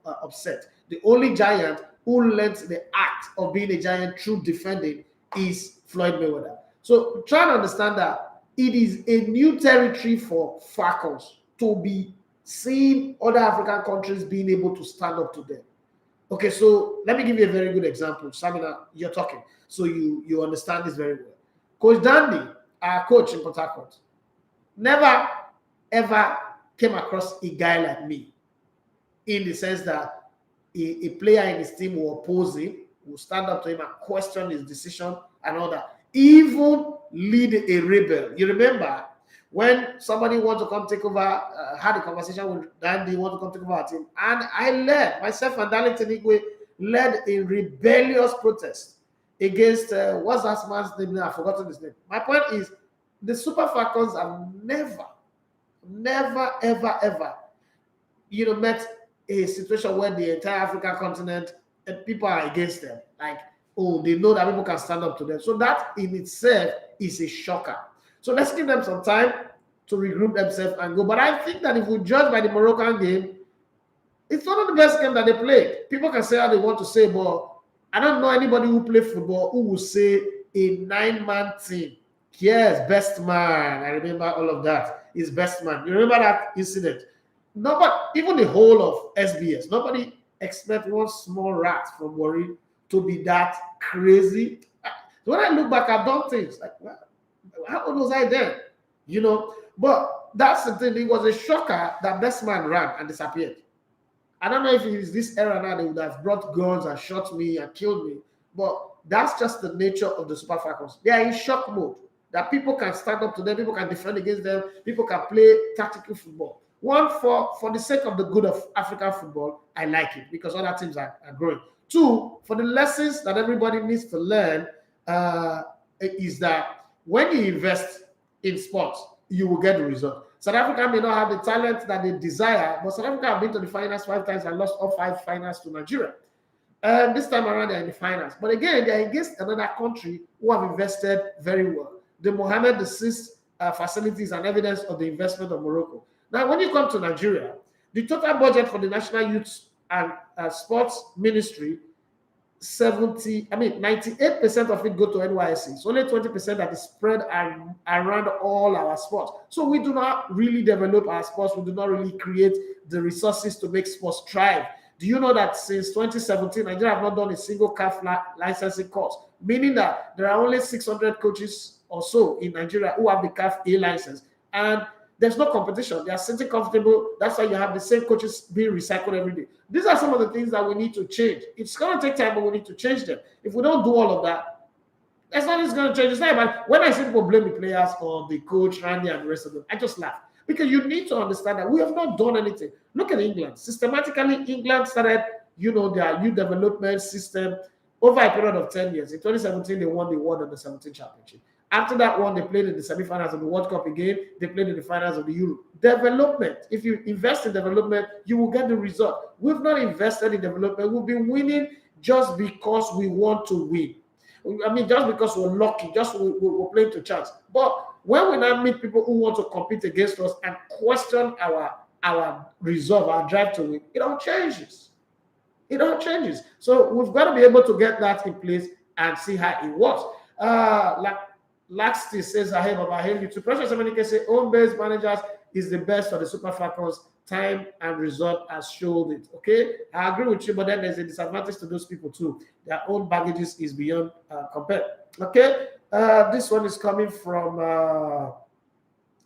upset. The only giant who learned the act of being a giant through defending is Floyd Mayweather. So try to understand that it is a new territory for Falcons to be seeing other African countries being able to stand up to them. Okay, so let me give you a very good example. Samina, you're talking, so you understand this very well. Coach Dandy, our coach in Port Harcourt, never ever came across a guy like me, in the sense that a player in his team will oppose him, will stand up to him and question his decision and all that. Even lead a rebel. You remember when somebody wants to come take over, had a conversation with Dandy, want to come take over our team, and I led, myself and Darlington Igwe led a rebellious protest against, what's that man's name now? I've forgotten his name. My point is, the Super Falcons have never, ever, met a situation where the entire African continent and people are against them. Like, oh, they know that people can stand up to them. So that in itself is a shocker. So let's give them some time to regroup themselves and go. But I think that if we judge by the Moroccan game, it's one of the best games that they played. People can say how they want to say, but I don't know anybody who play football who will say a 9-man team. Yes, best man. I remember all of that. Is best man. You remember that incident? Nobody, even the whole of SBS, nobody expect one small rat from Warri to be that crazy. When I look back, I've done things like, well, how old was I then? But that's the thing. It was a shocker that best man ran and disappeared. I don't know if it is this era now, they would have brought guns and shot me and killed me. But that's just the nature of the Super Falcons. They are in shock mode. That people can stand up to them, people can defend against them, people can play tactical football. One, for the sake of the good of African football, I like it because other teams are growing. Two, for the lessons that everybody needs to learn, is that when you invest in sports, you will get the result. South Africa may not have the talent that they desire, but South Africa have been to the finals 5 times and lost all 5 finals to Nigeria. And this time around, they're in the finals. But again, they're against another country who have invested very well. The Mohammed VI facilities and evidence of the investment of Morocco. Now, when you come to Nigeria, the total budget for the National Youth and Sports Ministry, 98% of it go to NYSC. It's only 20% that is spread around all our sports. So we do not really develop our sports. We do not really create the resources to make sports thrive. Do you know that since 2017, Nigeria have not done a single CAF licensing course, meaning that there are only 600 coaches or so in Nigeria who have the CAF A license, and there's no competition. They are sitting comfortable. That's why you have the same coaches being recycled every day. These are some of the things that we need to change. It's going to take time, but we need to change them. If we don't do all of that, that's not going to change. It's not about, when I see people blame the players or the coach, Randy, and the rest of them, I just laugh. Because you need to understand that we have not done anything. Look at England. Systematically, England started, their youth development system over a period of 10 years. In 2017, they won the World Under 17 Championship. After that one, they played in the semifinals of the World Cup again. They played in the finals of the Euro. Development. If you invest in development, you will get the result. We've not invested in development. We've been winning just because we want to win. I mean, just because we're lucky, just we're playing to chance. But when we now meet people who want to compete against us and question our our resolve, our drive to win, it all changes. It all changes. So we've got to be able to get that in place and see how it works. Like Laxty says, I have about him. To pressure somebody can say, home-based managers is the best for the Super Falcons. Time and result has showed it. Okay, I agree with you, but then there's a disadvantage to those people too. Their own baggages is beyond compare. Okay, this one is coming from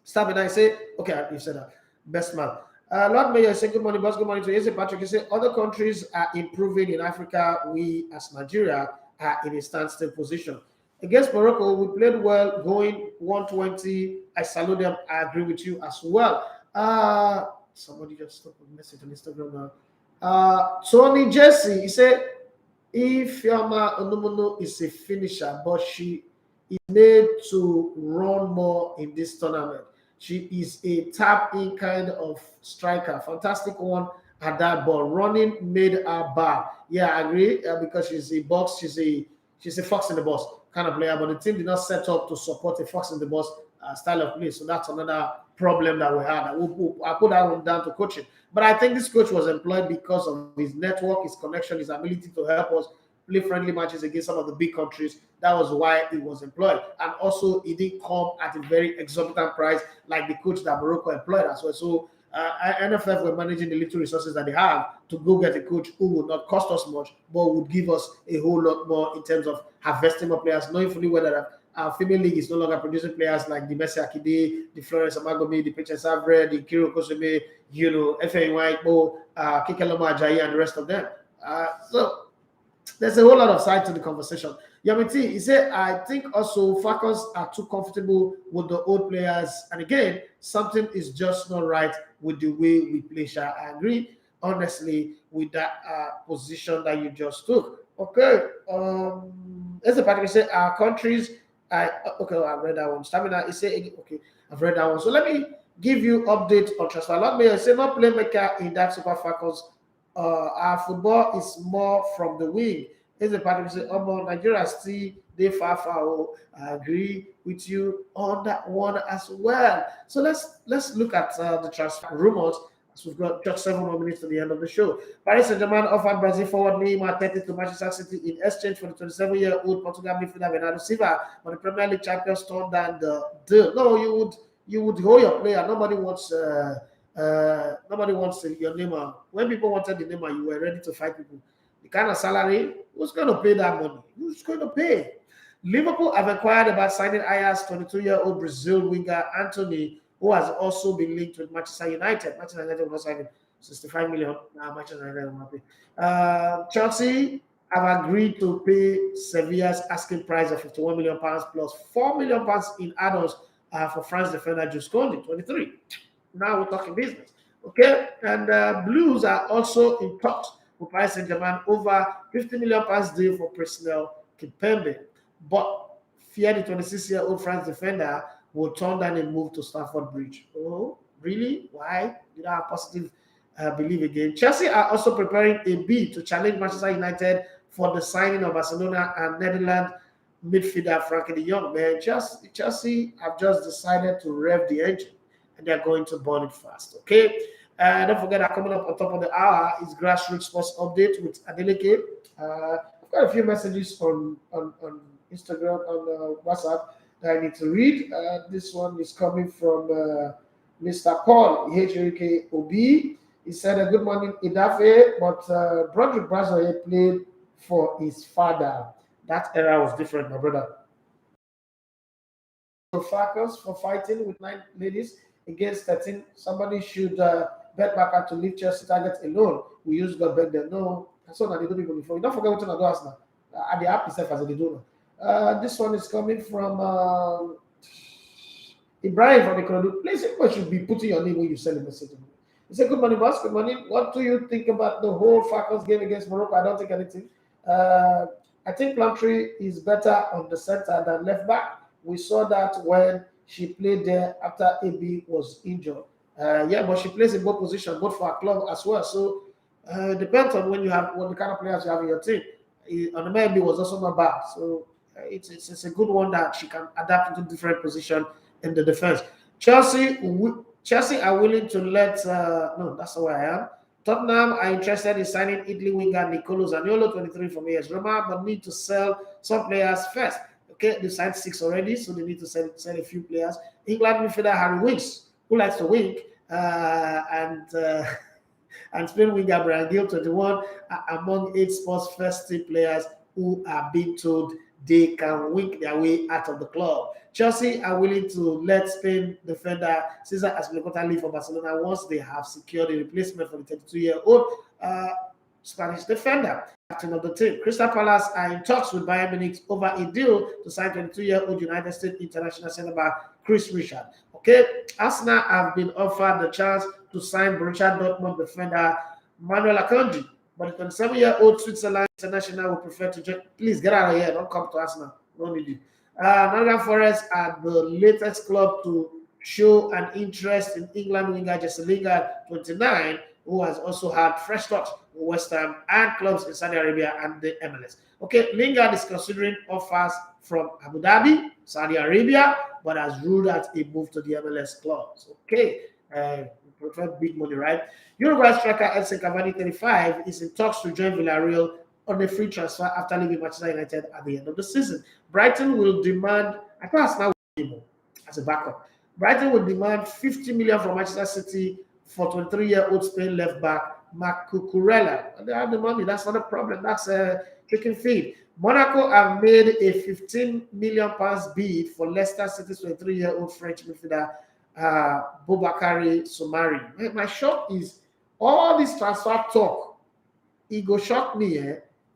Stamina. I say, okay, you said that. Best man. Lord Mayor, say good morning, boss. Good morning to you. Patrick, you say other countries are improving in Africa. We, as Nigeria, are in a standstill position. Against Morocco, we played well, going 120. I salute them. I agree with you as well. Somebody just stopped a message on Instagram now. Tony Jesse, he said, if Fiamma Onumuno is a finisher, but she is made to run more in this tournament. She is a tap-in kind of striker. Fantastic one at that ball. Running made her bad. Yeah, I agree, because she's a box. She's a fox in the box kind of player, but the team did not set up to support a fox in the box style of play. So that's another problem that we had. I put that one down to coaching. But I think this coach was employed because of his network, his connection, his ability to help us play friendly matches against some of the big countries. That was why he was employed. And also, he didn't come at a very exorbitant price like the coach that Morocco employed as well. So NFF were managing the little resources that they have to go get a coach who would not cost us much, but would give us a whole lot more in terms of harvesting more players, knowing fully whether our female league is no longer producing players like the Messi Akide, the Florence Amagomi, the Patience Avre, the Kiro Kosome, F.A. Whitebo, Kikeloma Ajayi, and the rest of them. So there's a whole lot of side to the conversation. Yamiti, he said, I think also Falcons are too comfortable with the old players. And again, something is just not right with the way we play. I agree, honestly, with that position that you just took. Okay. As a part, say our countries. Okay, I've read that one. Stamina, he said, okay, I've read that one. So let me give you update on transfer. Let me say, no playmaker in that Super Falcons. Our football is more from the wing. As a part, say, oh, Nigeria still they far. I agree with you on that one as well. So let's look at the transfer rumors. So we've got just 7 more minutes to the end of the show. Paris St-Germain offered Brazil forward Neymar 30 to Manchester City in exchange for the 27-year-old Portugal midfielder Bernardo Silva, but the Premier League champions turned down the deal. No, you would hold your player. Nobody wants your Neymar. When people wanted the Neymar, you were ready to fight people. The kind of salary, who's going to pay that money? Who's going to pay? Liverpool have inquired about signing Ajax 22-year-old Brazil winger Antony, who has also been linked with Manchester United. Manchester United will not sign him 65 million. Manchester United will not pay. Chelsea have agreed to pay Sevilla's asking price of £51 million plus £4 million in add-ons for France defender Jules Kounde, 23. Now we're talking business. Okay, and Blues are also in talks with Paris St-Germain over £50 million deal for Presnel Kimpembe. But fear the 26-year-old France defender will turn down a move to Stamford Bridge. Oh, really? Why? You don't have positive belief again. Chelsea are also preparing a bid to challenge Manchester United for the signing of Barcelona and Netherlands midfielder Frenkie de Jong. Man, Chelsea have just decided to rev the engine, and they're going to burn it fast. Okay. Don't forget that coming up on top of the hour is Grassroots Sports Update with Adeleke. I've got a few messages on Instagram, on WhatsApp that I need to read. This one is coming from Mr. Paul HRK OB. He said, good morning, Idafe, but Broderick Brazoye played for his father. That era was different, my brother. So Falcons for fighting with 9 ladies against 13. Somebody should bet back to leave Chelsea targets alone. We use God bet them. No, that's what they do people before. You don't forget what you do us now. At the app itself as they do now. This one is coming from Ibrahim from Ikorodu. Please, people should be putting your name when you send a message. He said, good morning, boss. Good morning. What do you think about the whole Falcons game against Morocco? I don't think anything. I think Plumtree is better on the center than left back. We saw that when she played there after AB was injured. Yeah, but she plays in both positions, both for our club as well. So depends on what the kind of players you have in your team. On the AB was also not bad. So it's a good one that she can adapt into different positions in the defense. Chelsea, Chelsea are willing to let, no, that's not where I am. Tottenham are interested in signing Italy winger Nicolo Zaniolo, 23 from AS Roma, but need to sell some players first. Okay, they signed 6 already, so they need to sell a few players. England midfielder Harry Winks, who likes to wink, and Spain winger Brian Gill, 21, are among 8 Sports first team players who are being told they can wink their way out of the club. Chelsea are willing to let Spain defender Cesar Azpilicueta leave for Barcelona once they have secured a replacement for the 32-year-old Spanish defender, captain of the team. Crystal Palace are in talks with Bayern Munich over a deal to sign 22-year-old United States international centre-back Chris Richard. Okay, Arsenal have been offered the chance to sign Borussia Dortmund defender Manuel Akanji, but the 27-year-old Switzerland international would prefer to just please get out of here. Don't come to Arsenal. Don't need you. Nottingham Forest are the latest club to show an interest in England winger Jesse Lingard, 29, who has also had fresh talks with West Ham and clubs in Saudi Arabia and the MLS. Okay, Lingard is considering offers from Abu Dhabi, Saudi Arabia, but has ruled out a move to the MLS clubs. Okay, prefer big money, right? Uruguay striker Edson Cavani, 35, is in talks to join Villarreal on a free transfer after leaving Manchester United at the end of the season. Brighton will demand, I think that's now as a backup. Brighton will demand 50 million from Manchester City for 23-year-old Spain left back Marc Cucurella. They have the money, that's not a problem. That's a chicken feed. Monaco have made a 15 million pounds bid for Leicester City's 23-year-old French midfielder Boubakary Soumare. My shock is all this transfer talk. It go shock me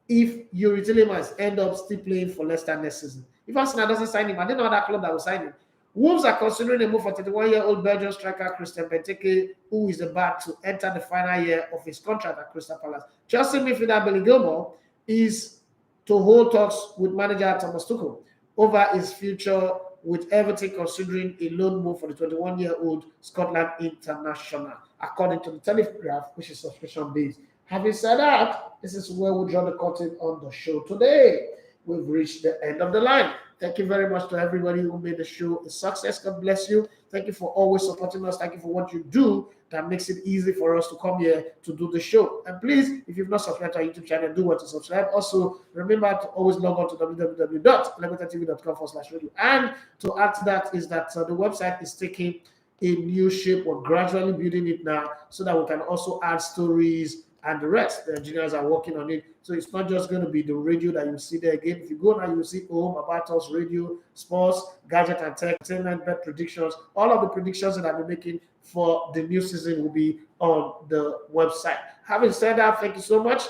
if Yuri Tillemans end up still playing for Leicester next season. If Arsenal doesn't sign him, I didn't know that club that will sign him. Wolves are considering a move for 31-year-old Belgian striker Christian Benteke, who is about to enter the final year of his contract at Crystal Palace. Chelsea midfielder Billy Gilmore is to hold talks with manager Thomas Tuchel over his future, with Everton considering a loan move for the 21-year-old Scotland international, according to the Telegraph, which is subscription-based. Having said that, this is where we draw the curtain on the show today. We've reached the end of the line. Thank you very much to everybody who made the show a success. God bless you. Thank you for always supporting us. Thank you for what you do that makes it easy for us to come here to do the show. And please, if you've not subscribed to our YouTube channel, do want to subscribe. Also, remember to always log on to www.elementartv.com/radio. And to add to that is that the website is taking a new shape. We're gradually building it now so that we can also add stories and the rest. The engineers are working on it. So it's not just going to be the radio that you see there again. If you go now, you will see home, about us, radio, sports, gadget and tech, entertainment, bet predictions. All of the predictions that I'll be making for the new season will be on the website. Having said that, thank you so much.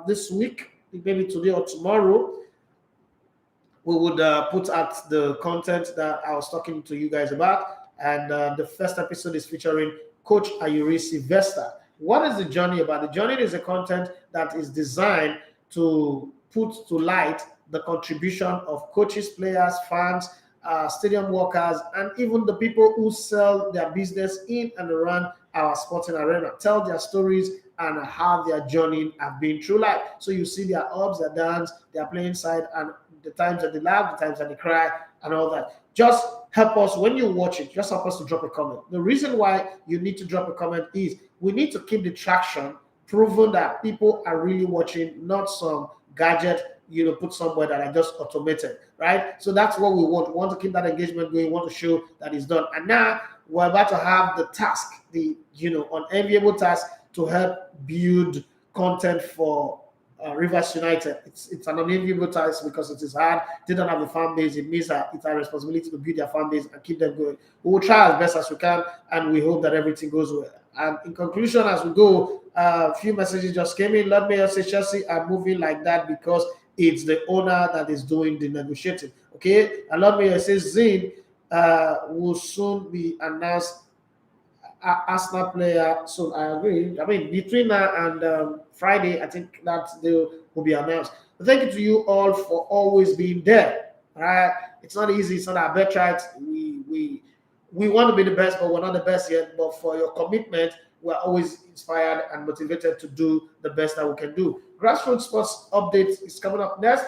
This week, maybe today or tomorrow, we would put out the content that I was talking to you guys about. And the first episode is featuring Coach Ayurisi Vesta. What is the journey about? The journey is a content that is designed to put to light the contribution of coaches, players, fans, stadium workers, and even the people who sell their business in and around our sporting arena. Tell their stories and how their journey have been through life. So you see their ups, their downs, their playing side, and the times that they laugh, the times that they cry, and all that. Just help us when you watch it. Just help us to drop a comment. The reason why you need to drop a comment is we need to keep the traction, proven that people are really watching, not some gadget put somewhere that are just automated, right? So that's what we want. We want to keep that engagement going. We want to show that it's done. And now we're about to have the task, the unenviable task to help build content for Rivers United. It's an unenviable task because it is hard. They don't have a fan base. It means that it's our responsibility to build their fan base and keep them going. We will try as best as we can, and we hope that everything goes well. And in conclusion, as we go, a few messages just came in. Let me just say Chelsea are moving like that because it's the owner that is doing the negotiating. Okay, and let me say Zin will soon be announced Arsenal player. So I agree. I mean, between now and Friday, I think that they will be announced. But thank you to you all for always being there. Right? It's not easy. It's not our birthright. We want to be the best, but we're not the best yet. But for your commitment, we're always inspired and motivated to do the best that we can do. Grassroots Sports Update is coming up next.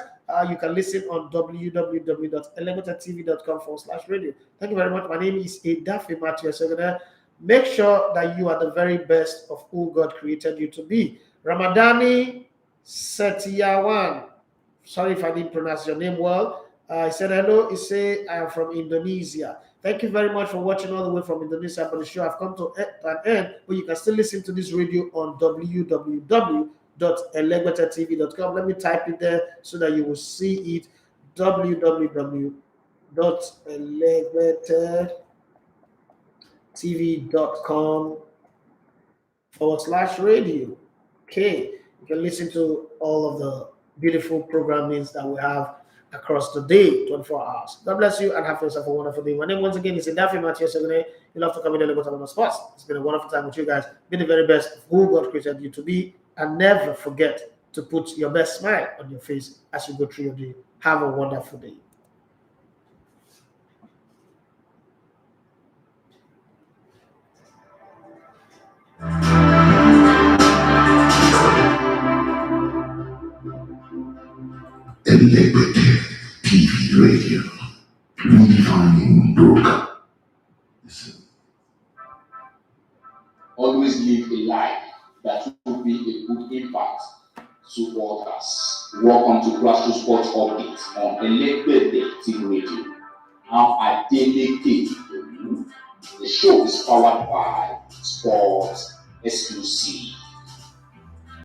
You can listen on www.elementartv.com/radio. Thank you very much. My name is Edafe Matthew. make sure that you are the very best of who God created you to be. Ramadani Setiawan, sorry if I didn't pronounce your name well. I said hello. He said I am from Indonesia. Thank you very much for watching all the way from Indonesia. But the show I've come to an end, but you can still listen to this radio on www.elegbetatv.com. Let me type it there so that you will see it. www.elegbetatv.com/radio. Okay, you can listen to all of the beautiful programmings that we have across the day, 24 hours. God bless you and have yourself a wonderful day. My name once again is Indafi Matthew Segune. You love to come in and go sports. It's been a wonderful time with you guys. Be the very best of who God created you to be, and never forget to put your best smile on your face as you go through your day. Have a wonderful day. Liberty TV Radio, redefining broke. Always live a life that will be a good impact to others. Welcome to Grassroots Sports Updates on Liberty TV Radio. I'm Adeleke. The show is powered by